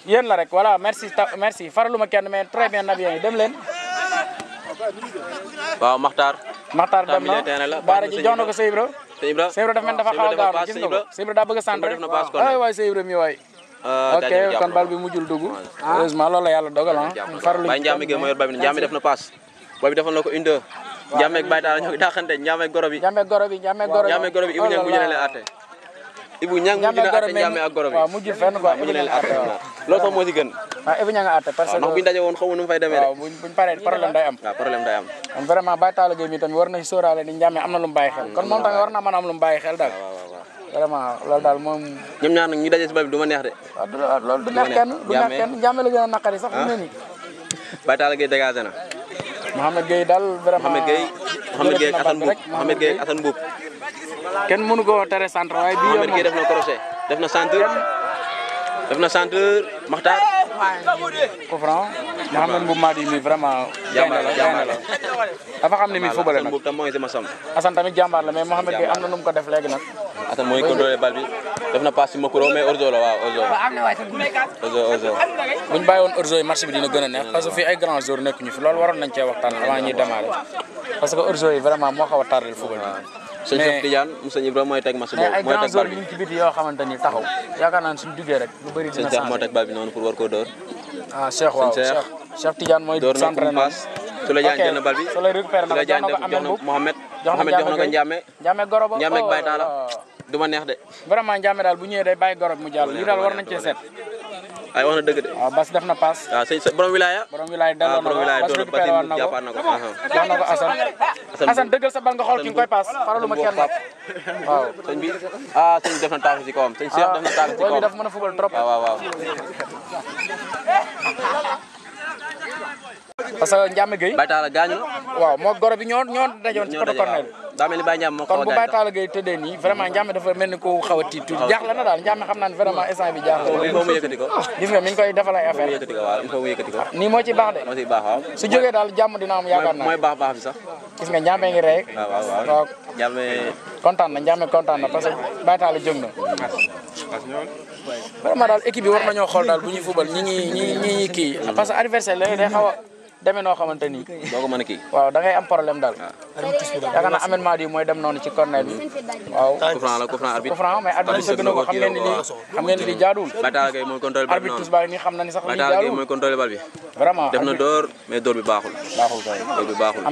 [SPEAKER 1] yéen la rek voilà merci faraluma kenn mais très bien nabiyen yi dem leen.
[SPEAKER 3] waaw Makhtar
[SPEAKER 1] dem na daara ji jox na ko Seybra. Seybra dafa mel dafa xaw a gaaw gis nga ko Seybra daa bëgg a sant rek waay Seybra mi waay. ok kon bal bi mujjul dugg. heureusement loolu la yàlla dogal ah. farlu
[SPEAKER 3] Baye Ndiame Gueye moo yor bal bi Ndiame def na passe. booy bi defal na ko une deux. Ndiame ak Baye Talla ñoo daaxante Ndiame ak Goro bi.
[SPEAKER 1] Ndiame ak Goro bi
[SPEAKER 3] Ibou Niang bu ñu leen àtte. Ibou Niang mujj na àtte Ndiame ak Goro bi.
[SPEAKER 1] waaw mujjul fenn quoi
[SPEAKER 3] mujj leen àtte loolu sax moo ci gën.
[SPEAKER 1] waaw Ibou Niang nga àtte parce que
[SPEAKER 3] ndax bu ñu daje woon xamu nu mu fay demee
[SPEAKER 1] waaw buñ paree problème day am.
[SPEAKER 3] waaw problème day am.
[SPEAKER 1] kon vraiment Baye Talla Gueye mi tamit war na si sóoraale ni Ndiame am na lu mu bàyyi xel kon moom tamit war na mën a am lu mu bàyyi xel daal. vraiment loolu daal moom.
[SPEAKER 3] ñoom ñaar nag ñu daje si bal bi du ma neex de.
[SPEAKER 1] waaw loolu du neex kenn Ndiame la gën a naqari sax fu mu ne nii.
[SPEAKER 3] Baye Talla Gueye dégagé na.
[SPEAKER 1] Mouhamed Gueye daal vraiment
[SPEAKER 3] Mouhamed Gueye ak Assane Mboup.
[SPEAKER 1] kenn mënu ko tere centre waaye bii yow
[SPEAKER 3] Mouhamed Gueye def na crochet def na centre Makhtar.
[SPEAKER 1] coup franc Mouhamed Mboup Madi mi vraiment. jàmbaar la dafa xam ne mi football nag.
[SPEAKER 3] Assane Mboup tam mooy sama som.
[SPEAKER 1] Assane tamit jàmbaar la mais Mouhamed Gueye am na nu mu ko def léegi nag.
[SPEAKER 3] Assane mooy contrôlé bal bi def na passe si Makoro mais orzo la waaw orzo.
[SPEAKER 1] bu ñu bàyyi woon orzo yi match bi dina gën a neex parce que fii ay grands joueurs nekk ñu fi loolu waroon nañ cee waxtaan avant ñuy démarrer parce que orzo yi vraiment moo xaw a tardé football bi.
[SPEAKER 3] sëñ Cheikh Tidiane Moussa Ibrahima mooy teg match boobu
[SPEAKER 1] mais ay
[SPEAKER 3] mooy
[SPEAKER 1] grands
[SPEAKER 3] teg bal
[SPEAKER 1] joueurs
[SPEAKER 3] bi.
[SPEAKER 1] ñu ngi ci biti yoo xamante ni taxaw yaakaar naa ne suñu duggee rek lu bëri dina
[SPEAKER 3] sëñ Cheikh moo teg bal bi noonu pour war koo dóor.
[SPEAKER 1] ah Cheikh waaw Cheikh Tidiane mooy
[SPEAKER 3] dóor na
[SPEAKER 1] centre
[SPEAKER 3] ko passe Souleymane jël na bal bi
[SPEAKER 1] Souleymane récupéré na ko jox na ko
[SPEAKER 3] jox na Mohamed jox na ko
[SPEAKER 1] Ndiame Goro ba
[SPEAKER 3] Ndiame ak Baye Talla du ma neex de.
[SPEAKER 1] vraiment Ndiame daal bu ñëwee day bàyyi Goro bi mu jàll lii daal war nañ cee seet.
[SPEAKER 3] ay wax na dëgg de.
[SPEAKER 1] waaw Bas def na passe.
[SPEAKER 3] waaw sëñ borom wilaya.
[SPEAKER 1] delloo na ko Bas récupéré waat na ko jox na ko Assane dëggal sa bal nga xool ki nga koy passe faraluma kenn waaw
[SPEAKER 3] sëñ bi sëñ def na taaku ci kawam sëñ Cheikh def na taaku ci kawam
[SPEAKER 1] bi daf mën a fubal trop
[SPEAKER 3] waaw
[SPEAKER 1] parce que Ndiame Gueye
[SPEAKER 3] Baye Talla gaañu na
[SPEAKER 1] waaw moo Goro bi ñoo dajoon ci côté corner
[SPEAKER 3] daa mel ni Baye Ndiame moo
[SPEAKER 1] kon bu Baye Talla Gueye tëddee nii vraiment Ndiame dafa mel ni ko xaw a tiit tuuti jaaxle na daal Ndiame xam naa ne vraiment instant bi jaaxle
[SPEAKER 3] il faut mu yëkkati ko
[SPEAKER 1] gis nga mi ngi koy defal ay affaire
[SPEAKER 3] yëkkati ko waaw il faut mu yëkkati ko
[SPEAKER 1] nii moo ci baax de
[SPEAKER 3] moo ci baax waaw
[SPEAKER 1] su jógee daal jàmm dina am yaakaar naa
[SPEAKER 3] mooy baax bi sax
[SPEAKER 1] gis nga Ndiame ngi rey
[SPEAKER 3] waaw Ndiame
[SPEAKER 1] kontaan na Ndiame kontaan na parce que Baye Talla jóg na vraiment daal équipe bi war nañoo xool daal bu ñuy fubal ñi kii parce que adversaire la day xaw a demee noo xamante ni
[SPEAKER 5] doo ko mën a kii.
[SPEAKER 1] waaw da ngay am problème daal yaakaar naa amènement bi mooy dem noonu ci corner bi waaw
[SPEAKER 5] coup franc la coup franc arbitre.
[SPEAKER 1] coup franc mais arbitre sëgg na ko xam ngeen ni lii jaaduwul
[SPEAKER 5] Baytaal Gueye mooy contrôle bal bi
[SPEAKER 1] arbitre
[SPEAKER 5] noonu.
[SPEAKER 1] tous baa ngi nii xam na ni sax lii
[SPEAKER 5] Baytaal Gueye
[SPEAKER 1] jaaduwul
[SPEAKER 5] mooy contrôle bal bi.
[SPEAKER 1] vraiment
[SPEAKER 5] def na door mais door bi baaxul.
[SPEAKER 1] kay
[SPEAKER 5] door bi baaxul.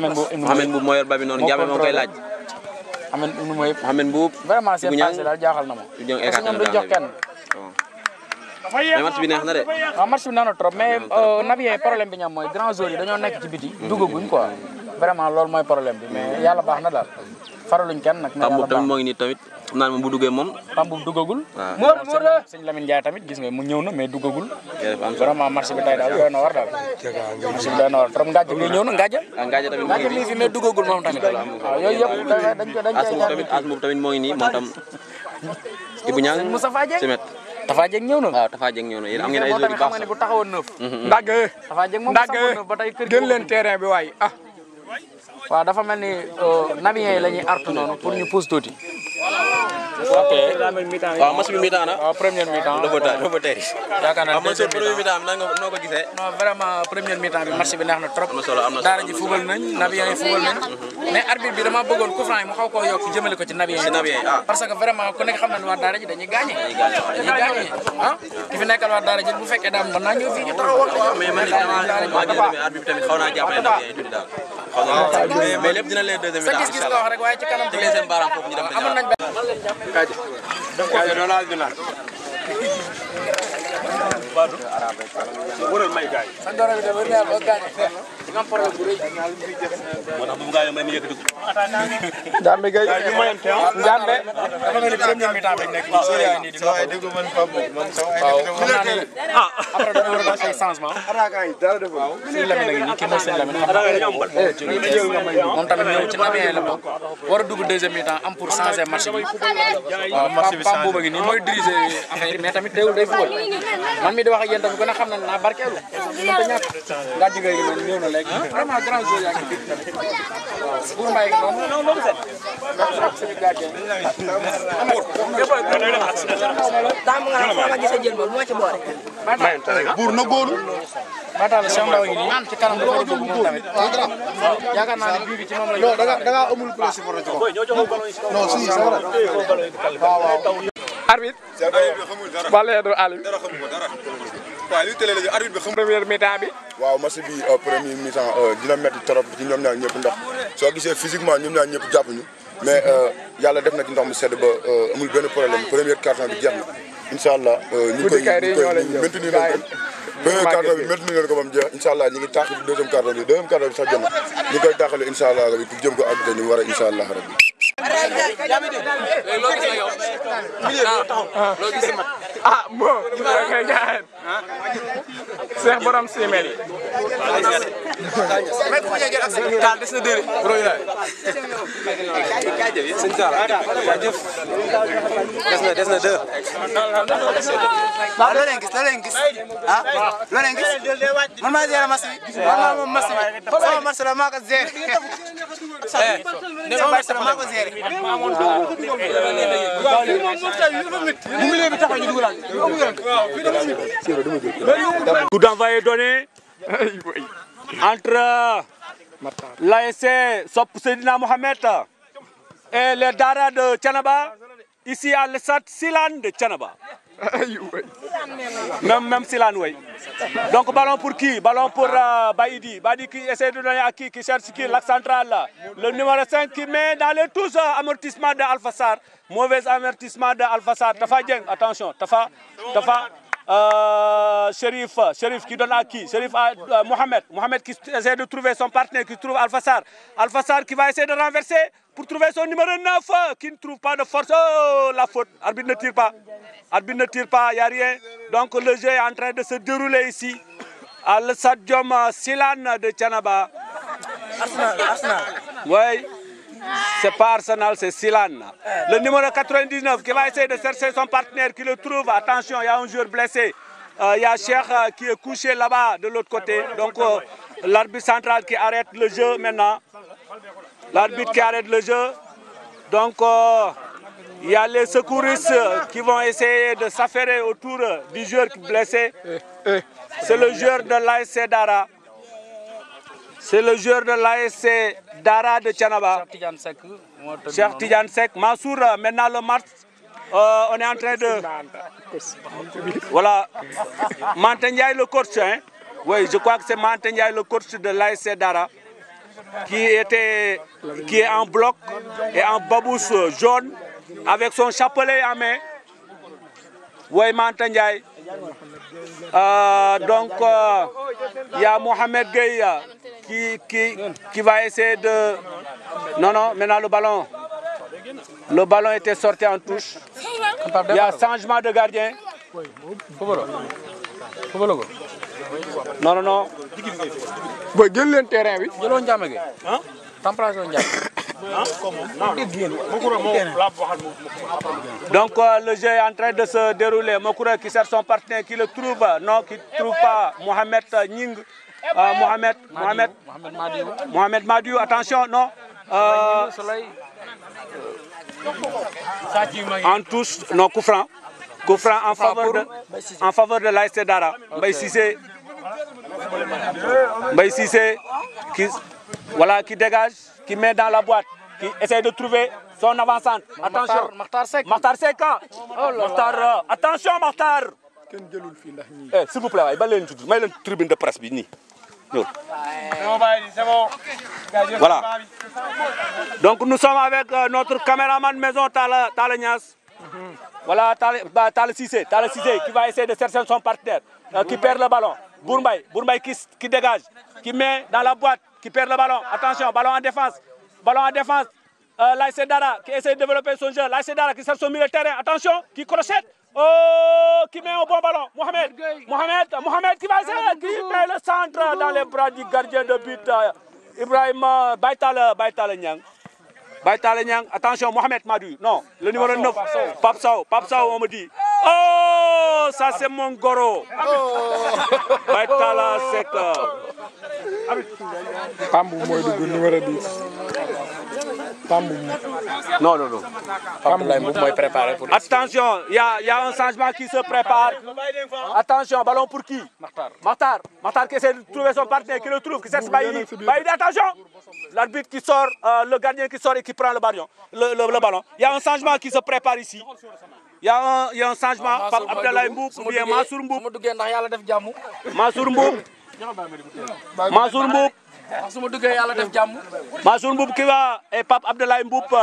[SPEAKER 1] Mohamed
[SPEAKER 5] Mbuub moo yor bal bi noonu Ndiame moo koy laaj. Mohamed Mbuub.
[SPEAKER 1] vraiment seen passé daal jaaxal na ma
[SPEAKER 5] du ñëw
[SPEAKER 1] parce que ñoom duñ jox kenn
[SPEAKER 5] mais match bi neex na de.
[SPEAKER 1] waaw match bi neex na trop mais Nabiens yi problème bi ñam mooy grand joueurs yi dañoo nekk ci biti duggaguñ quoi vraiment loolu mooy problème bi mais yàlla baax na daal faraluñ kenn nag.
[SPEAKER 5] Pape Mboup tamit moo ngi nii tamit xam naa ne moom bu duggee moom.
[SPEAKER 1] Pape Mboup duggagul.
[SPEAKER 5] waaw
[SPEAKER 1] sëñ Lamine Ndiaye tamit gis nga mu ñëw na mais duggagul. vraiment match bi tey daal doy na war daal. match bi doy na war trop Ngathie ngay ñëw na Ngathie.
[SPEAKER 5] Ngathie tamit moo ngi
[SPEAKER 1] nii fi mais duggagul moom tamit. waaw yooyu yëpp
[SPEAKER 5] As Mboup tamit moo ngi nii moom tam. Ibou Niang
[SPEAKER 1] Moustapha Dieng
[SPEAKER 5] Simet.
[SPEAKER 1] Tafa Dieng ñëw na.
[SPEAKER 5] waaw Tafa Dieng ñëw na yéen am ngeen ay joueurs yu baax sax
[SPEAKER 1] bu taxawoon neuf.
[SPEAKER 2] Ndagg
[SPEAKER 1] Tafa Dieng moom saxoon neuf ba tey kër
[SPEAKER 2] gën leen terrain bi waay ah.
[SPEAKER 1] waaw dafa mel ni Nabiens yi la ñuy artu noonu pour ñu pousse tuuti.
[SPEAKER 5] ok waaw match bi mi-temps na.
[SPEAKER 1] waaw première mi-temps.
[SPEAKER 5] dafa tey.
[SPEAKER 1] yaakaar naa
[SPEAKER 5] ne premier mi-temps bi noo ko gisee.
[SPEAKER 1] non vraiment première mi-temps bi match bi neex na trop.
[SPEAKER 5] am na solo am na solo
[SPEAKER 1] daara ji fubal nañ Nabiens yi fubal nañ. mais arbitre bi dama bëggoon coup franc yi mu xaw koo yokk jëmale ko ci Nabiens yi. parce que vraiment ku nekk xam na ne waa daara ji dañuy gagné. ah ki fi nekkal waa daara ji bu fekkee daal mën naa ñëw fii ñu taxaw wax.
[SPEAKER 5] mais man arbitre bi tamit xaw naa jàppale Nabiens yi tuuti daal. mais lépp dina leen deuxième mi-temps.
[SPEAKER 1] sa gis-gis nga wax rek waaye ci kanam.
[SPEAKER 5] teg leen seen baaraam foofu ñu dem
[SPEAKER 1] amoon nañ
[SPEAKER 2] Wural may gaay.
[SPEAKER 1] sa dara bi de wër na ba gaañ nga am problème bu rëy.
[SPEAKER 5] moo tax bu mu gaañoo may mi yëkkati ko.
[SPEAKER 2] Ndiambe Gueye Ndiambe.
[SPEAKER 1] dafa mel ni première mi-temps bi nekk nii soo yaay nii di
[SPEAKER 6] waaye dégg man Pape man sa waay
[SPEAKER 1] waaw xam naa ne après dañu war a def ay changement. sëñ Lamine ngi nii kii mooy sëñ Lamine moom tamit ñëw ci Nabiens yi la bokk war a dugg deuxième mi-temps am pour changer match bi waaw Pape boobu ngi nii mooy diriger affaire yi mais tamit teewul day fubal man mi di wax ak yéen tamit ku ne xam na naa barkeelu mënta ñàkk ngaa jigéen yi noonu ñëw na léegi vraiment grand joueur yaa ngi fi tamit waaw Bour Mbaye ngi noonu suñu gardien
[SPEAKER 6] buur na góolu
[SPEAKER 1] Matal Cheikh Ndaw ngi nii ci kanam dafa dugg moom tamit yaakaar naa ne bii bi ci moom la
[SPEAKER 6] non da nga amul place supporter ci ko non si c'est vrai waaw waaw
[SPEAKER 2] arbitre Valédo Aliou
[SPEAKER 6] waaw li télé la arbitre bi xam
[SPEAKER 2] première mi-temps bi.
[SPEAKER 6] waaw match bi premier mi-temps dina métti trop ci ñoom ñaar ñëpp ndax soo gisee physiquement ñoom ñaar ñëpp jàpp ñu mais yàlla def na ci ndox mu sedd ba amul benn problème première quart-temps bi jeex na incha allah ñu ngi koy maintenir leen premier quart-temps bi maintenir leen ko ba mu jeex incha allah ñu ngi taax bi deuxième quart-temps bi sax jot na ñu ngi koy taaxale incha allah rabi pour jëm ko àgg ni mu war a incha allah rabbi
[SPEAKER 2] ah bon ngay jaay Cheikh borom simel
[SPEAKER 5] taal des na déedéet. sëñ Talla jaajëf des na deux.
[SPEAKER 7] waaw loo leen gis ah loo leen gis man maa gérer match bi man maa moom match bi sama match la maa ko gérer sama match la maa ko gérer.
[SPEAKER 8] Coup d'envoi est donné entre l'ASC Sop Seydina Mohamed et les Dara de Thiénaba, ici à l'estade Silane de Thiénaba. Même Silane, oui. Donc ballon pour qui? Ballon pour Baïdi. Baïdi qui essaie de donner à qui cherche qui? L'axe central. Le numéro 5 qui met dans les tous amortissements de Alpha Sarr. Mauvais amortissement de Alpha Sarr. Tafa Dieng, attention. Tafa. Chérif qui donne à qui? Chérif à Mohamed qui essaie de trouver son partenaire, qui trouve Alpha Sarr. Alpha Sarr qui va essayer de renverser pour trouver son numéro 9 qui ne trouve pas de force. Oh, la faute. Arbitre ne tire pas. Arbitre ne tire pas, il n'y a rien. Donc le jeu est en train de se dérouler ici à le stadium Silane de Thiénaba.
[SPEAKER 7] Arsenal.
[SPEAKER 8] Oui. C'est pas Arsenal, c'est Silane. Le numéro 99 qui va essayer de chercher son partenaire qui le trouve. Attention, il y a un joueur blessé. Il y a Cheikh qui est couché là-bas de l'autre côté. Donc l'arbitre central qui arrête le jeu maintenant. L'arbitre qui arrête le jeu. Donc il y a les secouristes qui vont essayer de s'affairer autour du joueur blessé. C'est le joueur de l'ASC Dara. C'est le joueur de l'ASC Dara de Thiénaba. Cheikh Tidiane Seck. Mansour, maintenant le match, on est en train de... Voilà. Mantendiaï le coach, hein? Oui, je crois que c'est Mantendiaï le coach de l'ASC Dara qui est en bloc et en babouche jaune avec son chapelet en main. Oui, Mantendiaï. Donc, il y a Mohamed Gueye qui va essayer de... Non, maintenant le ballon. Le ballon était sorti en touche. Il y a changement de gardien. Non.
[SPEAKER 2] Boy, gën leen terrain bi.
[SPEAKER 1] jëloon Ndiame Gueye. Templation Ndiame.
[SPEAKER 8] Donc le jeu est en train de se dérouler. Mokoura qui cherche son partenaire, qui le trouve. Non, qui ne trouve pas. Mohamed Ning. Mohamed Madiou, attention, non. En touche, non, coup franc en faveur de l'ASC Dara. Mbaye Cissé qui dégage, qui met dans la boîte, qui essaie de trouver son avançante. Attention, Makhtar Seck. Attention Makhtar. S'il vous plaît, may leen tribune de presse bi nii. Voilà. Donc nous sommes avec notre caméraman maison Tala Nias. Voilà, Tala Cissé qui va essayer de chercher son partenaire, qui perd le ballon. Bourmbaye qui dégage, qui met dans la boîte, qui perd le ballon. Attention, ballon en défense. L'ASC Dara qui essaie de développer son jeu. L'ASC Dara qui cherche son milieu de terrain. Attention, qui crochette. Oh, qui met un bon ballon. Mohamed qui va essayer, qui met le centre dans les bras du gardien de but. Ibrahim Baïtala Niang. Attention, Mohamed Madou. Non, le numéro 9. Pape Sao, on me dit. Oh, ça c'est mon goro. Baïtala Seck.
[SPEAKER 2] Pambou mooy dugg numéro 10. Pambou.
[SPEAKER 8] Non. Attention, il y a un changement qui se prépare. Attention, ballon pour qui? Makhtar qui essaie de trouver son partenaire, qui le trouve, qui cherche Baïdi. Attention. L'arbitre qui sort, le gardien qui sort et qui prend le ballon. Il y a un changement qui se prépare ici. Il y a un changement. Pape Abdoulaye Mboup ou bien Mansour Mboup. Mansour Mboup qui va, et Pape Abdoulaye Mboup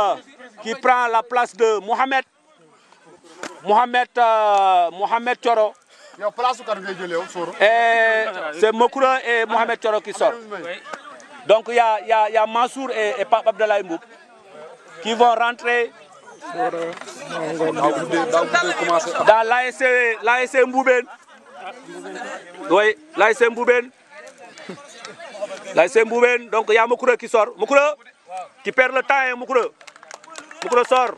[SPEAKER 8] qui prend la place de Mohamed Thioro. Et c'est Mokoura et Mohamed Thioro qui sortent. Donc il y a Mansour et Pape Abdoulaye Mboup qui vont rentrer dans l'ASC Mbouben. Oui, l'ASC Mbouben. Donc il y a Mokoura qui sort. Mokoura qui perd le temps. Mokoura sort.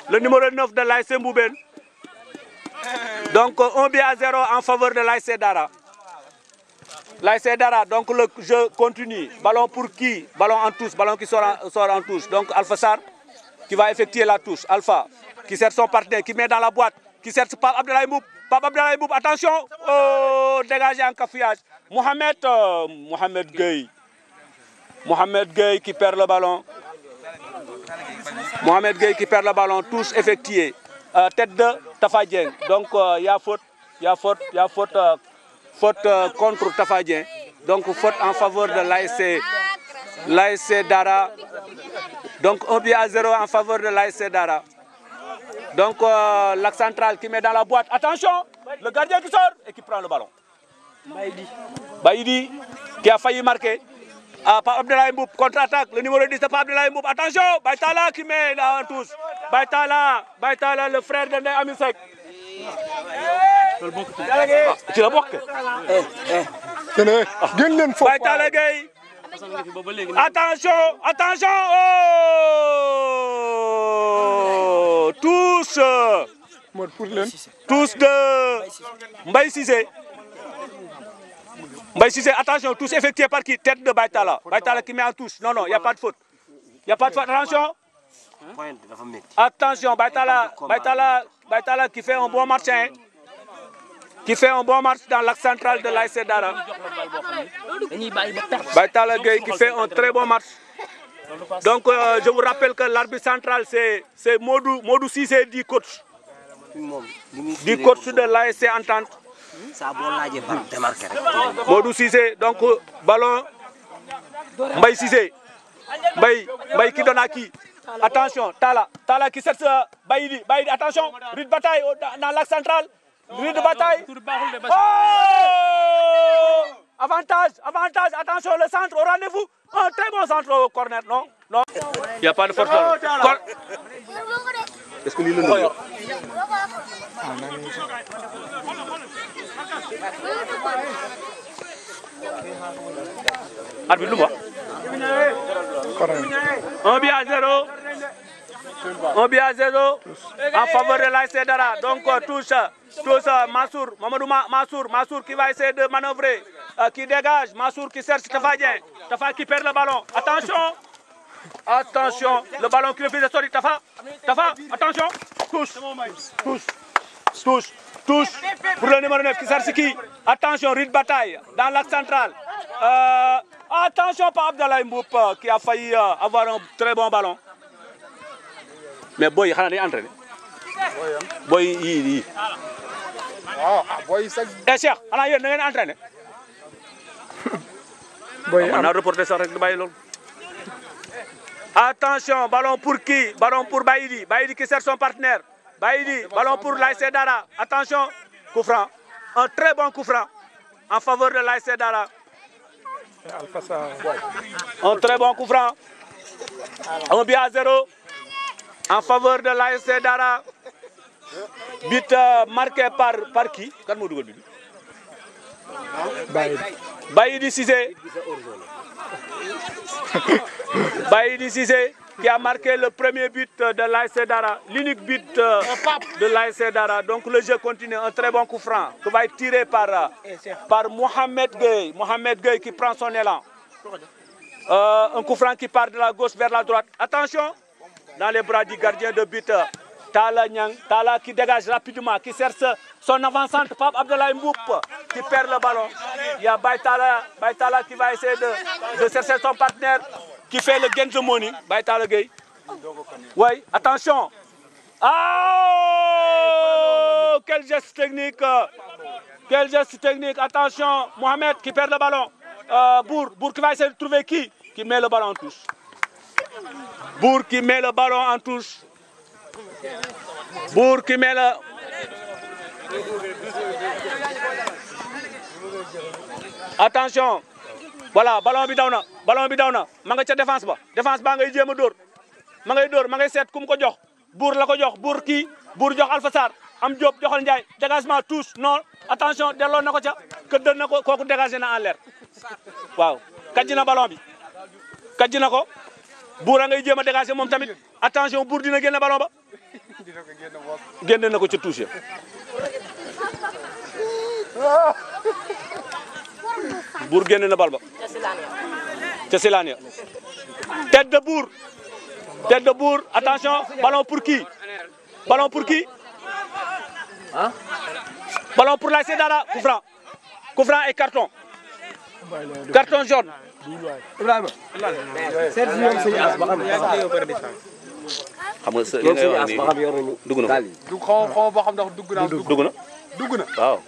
[SPEAKER 8] Le numéro 9 de l'ASC Mbouben. Donc 1-0 en faveur de l'ASC Dara. L'ASC Dara, donc le jeu continue. Ballon pour qui? Ballon en touche, ballon qui sort en touche. Donc Alpha Sarr qui va effectuer la touche. Alpha qui cherche son partenaire, qui met dans la boîte, qui cherche Pape Abdoulaye Mboup. Attention, oh, dégagé en cafouillage. Mohamed Gueye qui perd le ballon. Touche effectuée. Tête de Tafa Dieng. Donc il y a faute contre Tafa Dieng. Donc faute en faveur de l'ASC Dara. Donc 1-0 en faveur de l'ASC Dara. Donc l'axe central qui met dans la boîte. Attention, le gardien qui sort et qui prend le ballon. Baïdi qui a failli marquer. Pape Abdoulaye Mboup contre-attaque. Le numéro 10 de Pape Abdoulaye Mboup. Attention, Baïtala qui met là en touche. Baïtala, le frère de Ndeye Amy Seck. Tu l'as bokk. Baïtala Gueye. Attention. Oh, tous de Mbaye Cissé. Attention, tous effectués par qui? Tête de Baïtala qui met en touche. Non, il n'y a pas de faute. Attention, Baïtala qui fait un bon match. qui fait un bon match dans l'axe central de l'ASC Dara. Baïtala Gueye qui fait un très bon match. Donc je vous rappelle que l'arbitre central c'est Modou Cissé dit coach. Du coach de l'ASC Entente. Modou Cissé, donc ballon Mbaye Cissé. Mbaye qui donne à qui? Attention, Tala qui cherche Baïdi, attention, rude bataille dans l'axe central. Rude bataille. Oh! Avantage, attention, le centre au rendez-vous. Un très bon centre au corner, non? Non. Il n'y a pas de force. Est-ce que l'île est arbitre, 1 but à 0. 1 but à 0 en faveur de l'ASC Dara. Donc touche Massour qui va essayer de manœuvrer, qui dégage, Massour qui cherche Tafa Dieng. Tafa qui perd le ballon. Attention, le ballon qui refuse de sortir. Tafa, attention, touche pour le numéro 9 qui cherche qui. Attention, rude bataille dans l'axe central. Attention, pas Abdallah Mboup qui a failli avoir un très bon ballon. Mais Boy, il est entraîné. Boy, il. Eh, Cheikh, il est entraîné. On a reporté ça avec le Baye. Attention, ballon pour qui? Ballon pour Baïdi. Baïdi qui sert son partenaire. Baïdi, ballon pour l'ASC Dara. Attention, coup franc. Un très bon coup franc en faveur de l'ASC Dara. Un très bon coup franc. 1 but à 0 en faveur de l'ASC Dara. But marqué par qui? Baïdi Cissé. Baïdi Cissé qui a marqué le premier but de l'ASC Dara, l'unique but de l'ASC Dara. Donc le jeu continue, un très bon coup franc qui va être tiré par Mohamed Gueye. Mohamed Gueye qui prend son élan. Un coup franc qui part de la gauche vers la droite. Attention, dans les bras du gardien de but, Tala Nyang. Tala qui dégage rapidement, qui cherche son avant-centre, Pape Abdoulaye Mboup qui perd le ballon. Il y a Baïtala qui va essayer de chercher son partenaire qui fait le gain de money. Baïtala Gueye. Oui, attention. Ah, quel geste technique. Quel geste technique. Attention, Mohamed qui perd le ballon. Bour qui va essayer de trouver qui met le ballon en touche. Bour qui met le ballon en touche. Bour qui met le... Attention. Voilà, ballon bi daw na. Ma nga ca défense ba ngay jéem a dóor. Ma ngay seet ku mu ko jox. Bour la ko jox. Bour kii. Bour jox Alpha Sarr. Am Diop joxal Ndiaye. Dégagement touche. Non. Attention, delloo na ko ca. Këddal na ko kooku dégagé na en l'air. Waaw. Kàjji na ballon bi. Kàjji na ko. Bour a ngay jéem a dégagé moom tamit. Attention, Bour dina génne ballon ba. Génne na ko ca touche. Bour génne na bal ba. Ca Silania. Tête de Bour. Attention, ballon pour qui? Ballon pour l'ASC Dara. Coup franc et carton. Carton jaune. Xam nga li ngay wax nii dugg na waaw.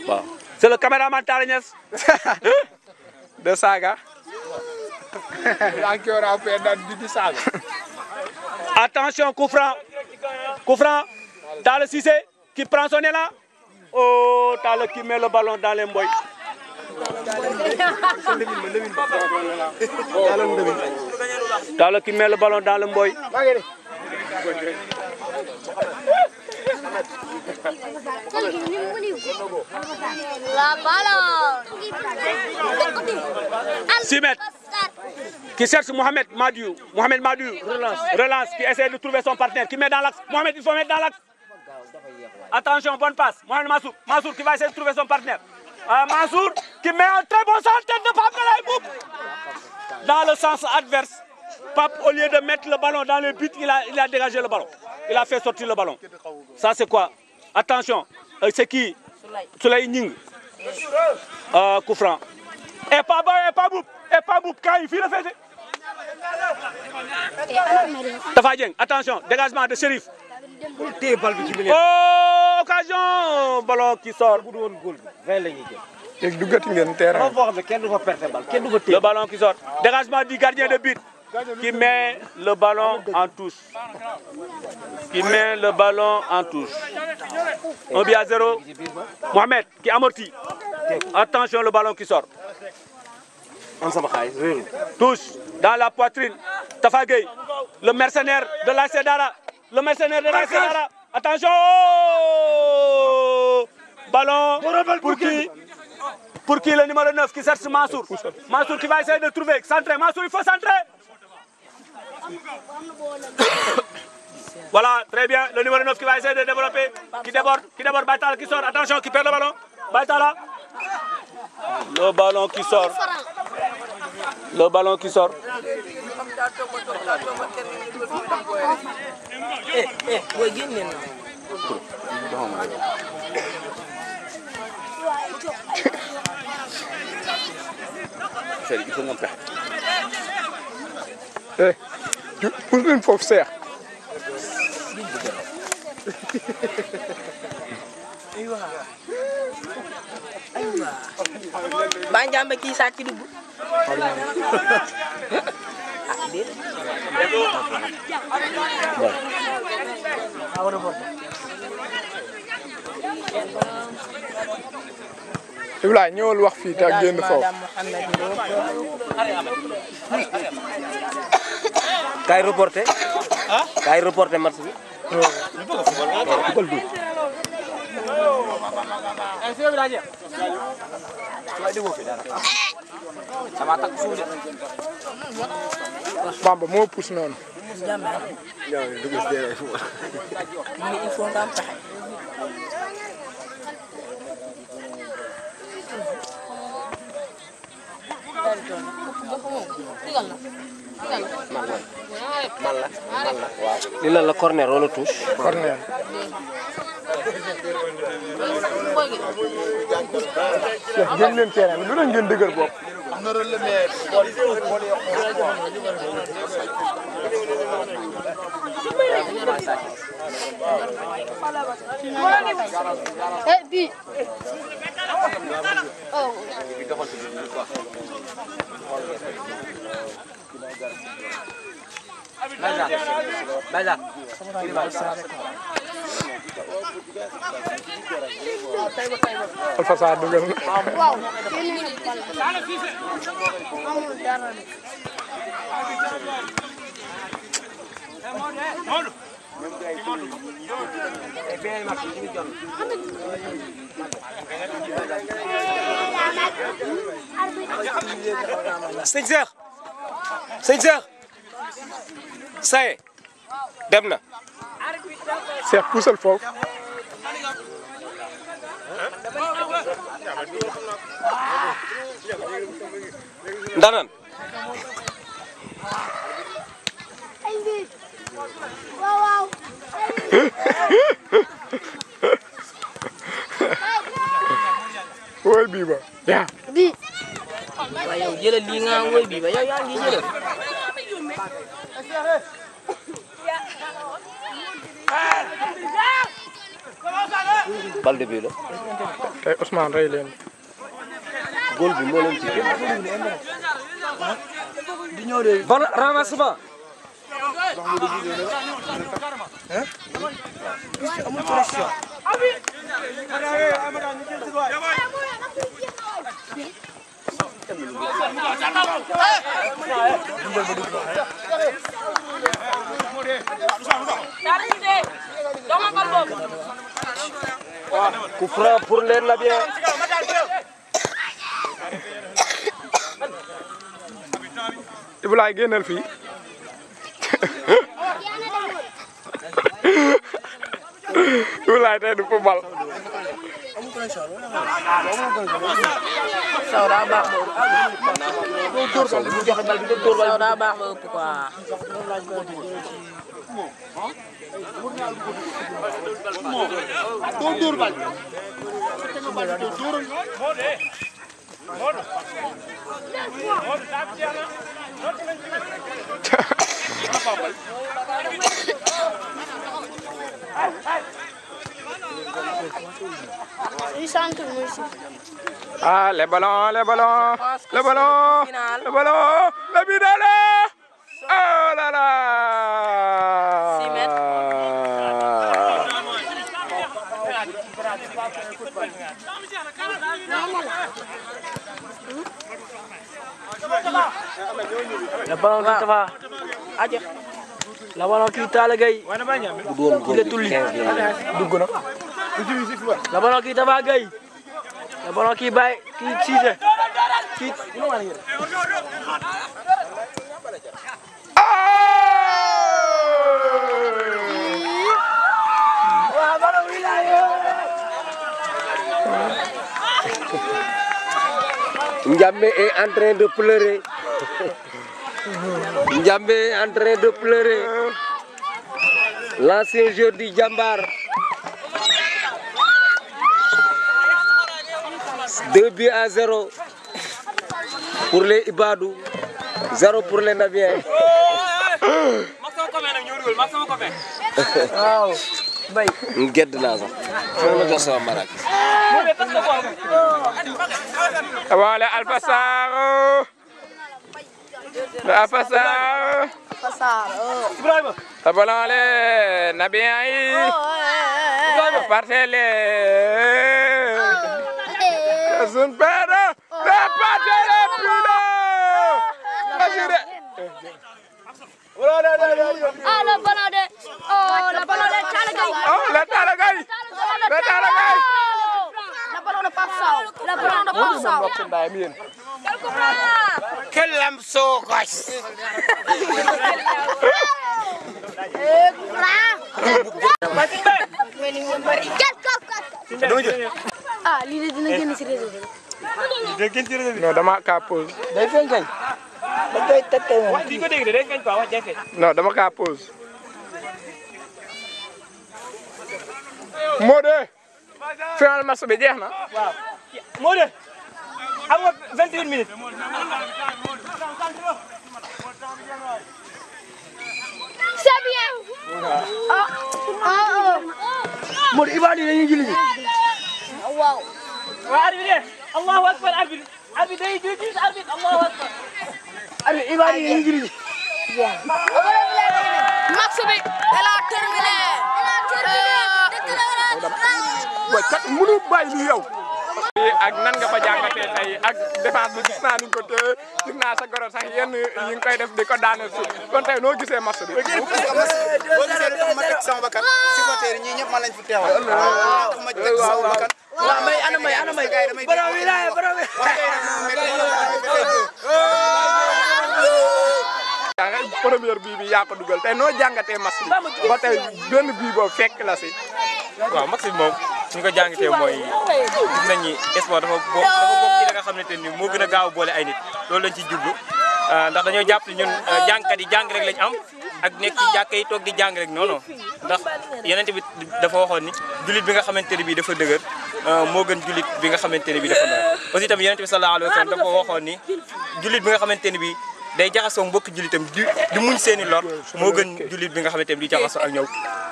[SPEAKER 8] Waaw. C'est le caméraman Talla Niass de Saga. Attention, coup franc. Talla Cissé qui prend son élan. Oh, Talla qui met le ballon dans les mboy. Talla qui met le ballon dans le mboy.
[SPEAKER 4] La balle.
[SPEAKER 8] 6 mètres. Qui cherche Mohamed Madiou. Relance. Qui essaie de trouver son partenaire. Qui met dans l'axe. Mohamed, il faut mettre dans l'axe. Attention, bonne passe. Mohamed Massour qui va essayer de trouver son partenaire. Massour qui met un très bon centre de Pape Abdoulaye Mboup. Dans le sens adverse. Pape, au lieu de mettre le ballon dans le but, il a dégagé le ballon. Il a fait sortir le ballon. Ça, c'est quoi? Attention. c'est qui? Souley Ning. Coup franc. Et pas Boub, quand il fait le fait. Tafa Dieng, attention, dégagement de Chérif. Oh, occasion, ballon qui sort. Le ballon qui sort. Dégagement du gardien de but qui met le ballon en touche. 1-0. Mohamed qui amortit. Attention, le ballon qui sort. Touche dans la poitrine. Tafa Gueye, le mercenaire de la Cédara. Attention! Ballon pour qui le numéro 9 qui cherche Mansour. Mansour qui va essayer de trouver. Centrer. Mansour, il faut centrer. Voilà, très bien. Le numéro 9 qui va essayer de développer. Qui déborde. Baïtala qui sort. Attention, qui perd le ballon. Baïtala. Le ballon qui sort.
[SPEAKER 2] Pousse leen foofu seex.
[SPEAKER 9] Ba Njambe kii sàcc dugg.
[SPEAKER 2] Ibrahima ñëwal wax fii te ak génn foofu.
[SPEAKER 10] Kaay reporté match bi.
[SPEAKER 2] Bamba moo pousse noonu.
[SPEAKER 10] Li la corner wala touche.
[SPEAKER 2] Corner. Gën leen terrain bi lu leen gën dëgër bopp.
[SPEAKER 4] Bi. Oh.
[SPEAKER 2] Alpha Sarr dugal na.
[SPEAKER 4] Waaw.
[SPEAKER 10] Sëñ Cheikh Saye dem na.
[SPEAKER 2] Cheikh puusal foofu.
[SPEAKER 10] Ndanan.
[SPEAKER 4] Waaw.
[SPEAKER 2] Woy bii ba. yaa.
[SPEAKER 4] Bi.
[SPEAKER 9] Waaye yow jëlal lii nga woy bi ba yow yaa ngi jëlal.
[SPEAKER 10] Bal de bii la.
[SPEAKER 2] Tey Ousmane rey leen.
[SPEAKER 10] Góol bi moo leen ci génn. Bon ramassement. Coup franc pour les Nabiens.
[SPEAKER 2] Ibrahima génnal fii. Ibrahima tey du football.
[SPEAKER 9] Saw daa baax ba ëpp. Saw daa baax ba ëpp quoi.
[SPEAKER 10] Ah, les ballons, le but oh là là.
[SPEAKER 9] 6 mètres.
[SPEAKER 10] Le ballon qui va. Aja. Le ballon qui Talla Gueye. Il est tout li. Dugg na. Le ballon qui Tafa Gueye. Le ballon qui Baye, qui Cissé. Qui
[SPEAKER 11] Ndiamé est en train de pleurer. Ndiamé est en train de pleurer. L'ancien joueur du Jambar. 2-0 pour les Ibadou, 0 pour les Nabiens. Gedd naa sax foo ma jox sama marak.
[SPEAKER 10] Voilà Alpha Sarr. Alpha Sarr. Ballon les Nabiens yi. Partez un père, le pâté le plus
[SPEAKER 4] Ah, le ballon de... Oh, le ballon de Talla Gueye.
[SPEAKER 10] Oh, le Talla Gueye. Le Talla Gueye.
[SPEAKER 4] Le ballon de Pape Sow. Le ballon de Pape Sow.
[SPEAKER 7] Quel lamso, gosse.
[SPEAKER 4] Ah, lii de dina génn ci réseau bi.
[SPEAKER 10] Non, dama ka pause.
[SPEAKER 7] Day feeñ kay. Dañ koy teg kay moom.
[SPEAKER 10] Di ko dégg de day feeñ quoi wax jekke. Non, dama ka pause. Modé. Final match bi jeex na. Waaw. Modé. Am nga 21 minutes.
[SPEAKER 4] C'est bien.
[SPEAKER 7] Modou Ibadou dañuy julli.
[SPEAKER 4] Waaw.
[SPEAKER 10] Waa arbitre Allahu akbar arbitre. Arbitre day julli arbitre Allahu akbar.
[SPEAKER 7] Arbitre Ibadou dañuy julli.
[SPEAKER 4] Max bi elle a terminé.
[SPEAKER 10] Boy kat mënu bàyyi li yow. Ak nan nga fa jàngatee tey ak défense bi gis naa ni ko te gis naa sa goro sax yenn yi ngi koy def di ko daaneel suuf kon tey noo gisee match bi.
[SPEAKER 7] boo gisee dafa ma teg sama bakkan supporter yi ñii ñëpp man lañ fi teewal. dafa ma teg sama bakkan. waaw may ana may borom wi laay borom wi.
[SPEAKER 10] Première bii bi yaa ko dugal tey noo jàngatee match bi ba tey benn bii boobu fekk la si.
[SPEAKER 3] waaw match bi moom suñu ko jàngatee mooy gis nañ ni sport dafa bokk ci li nga xam ne te ni moo gën a gaaw a boole ay nit loolu lañ ciy jublu ndax dañoo jàpp ne ñun jàngkat yi jàng rek lañ am ak nekk ci jàkka yi toog di jàng rek non non ndax yeneen bi dafa waxoon ni jullit bi nga xamante ne bii dafa dëgër moo gën jullit bi nga xamante ne bii dafa ndaw aussi tamit yeneen bi sallallahu alayhi wa sallam dafa waxoon ni jullit bi nga xamante ne bii day jaxasoo mbokk jullitam di muñ seeni lor moo gën jullit bi nga xamante ne di jaxasoo ak ñëw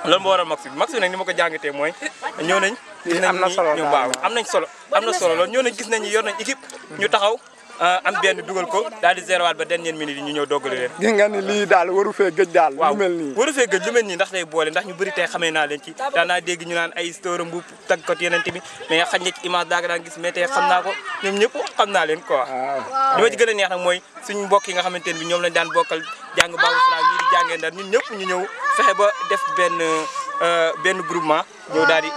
[SPEAKER 3] loolu moo waral max bi nag ni ma ko jàngatee mooy ñëw nañ gis nañ ni ñu baaw am na solo loolu ñëw nañ gis nañ ni yor nañ équipe ñu taxaw am benn dugal ko daal di zérowaat ba dernière minute yi ñu ñëw doggali leen.
[SPEAKER 10] gis nga ni lii daal waru fee gëj daal. lu mel nii
[SPEAKER 3] waru fee gëj lu mel nii ndax day boole ndax ñu bëri tey xamee naa leen ci daan naa dégg ñu naan ay story mbuub tàggat yeneen bi mais xañ na ci image daa daan gis mais tey xam naa ko ñoom ñëpp xam naa leen quoi. li ma ci gën a neex nag mooy suñu mbokk yi nga xamante ne bi ñoom lañ daan bokkal jàng Babou Salam ñii di jàngee Ndar ñun ñëpp ñu ñëw fexe ba def benn groupement ñëw daal di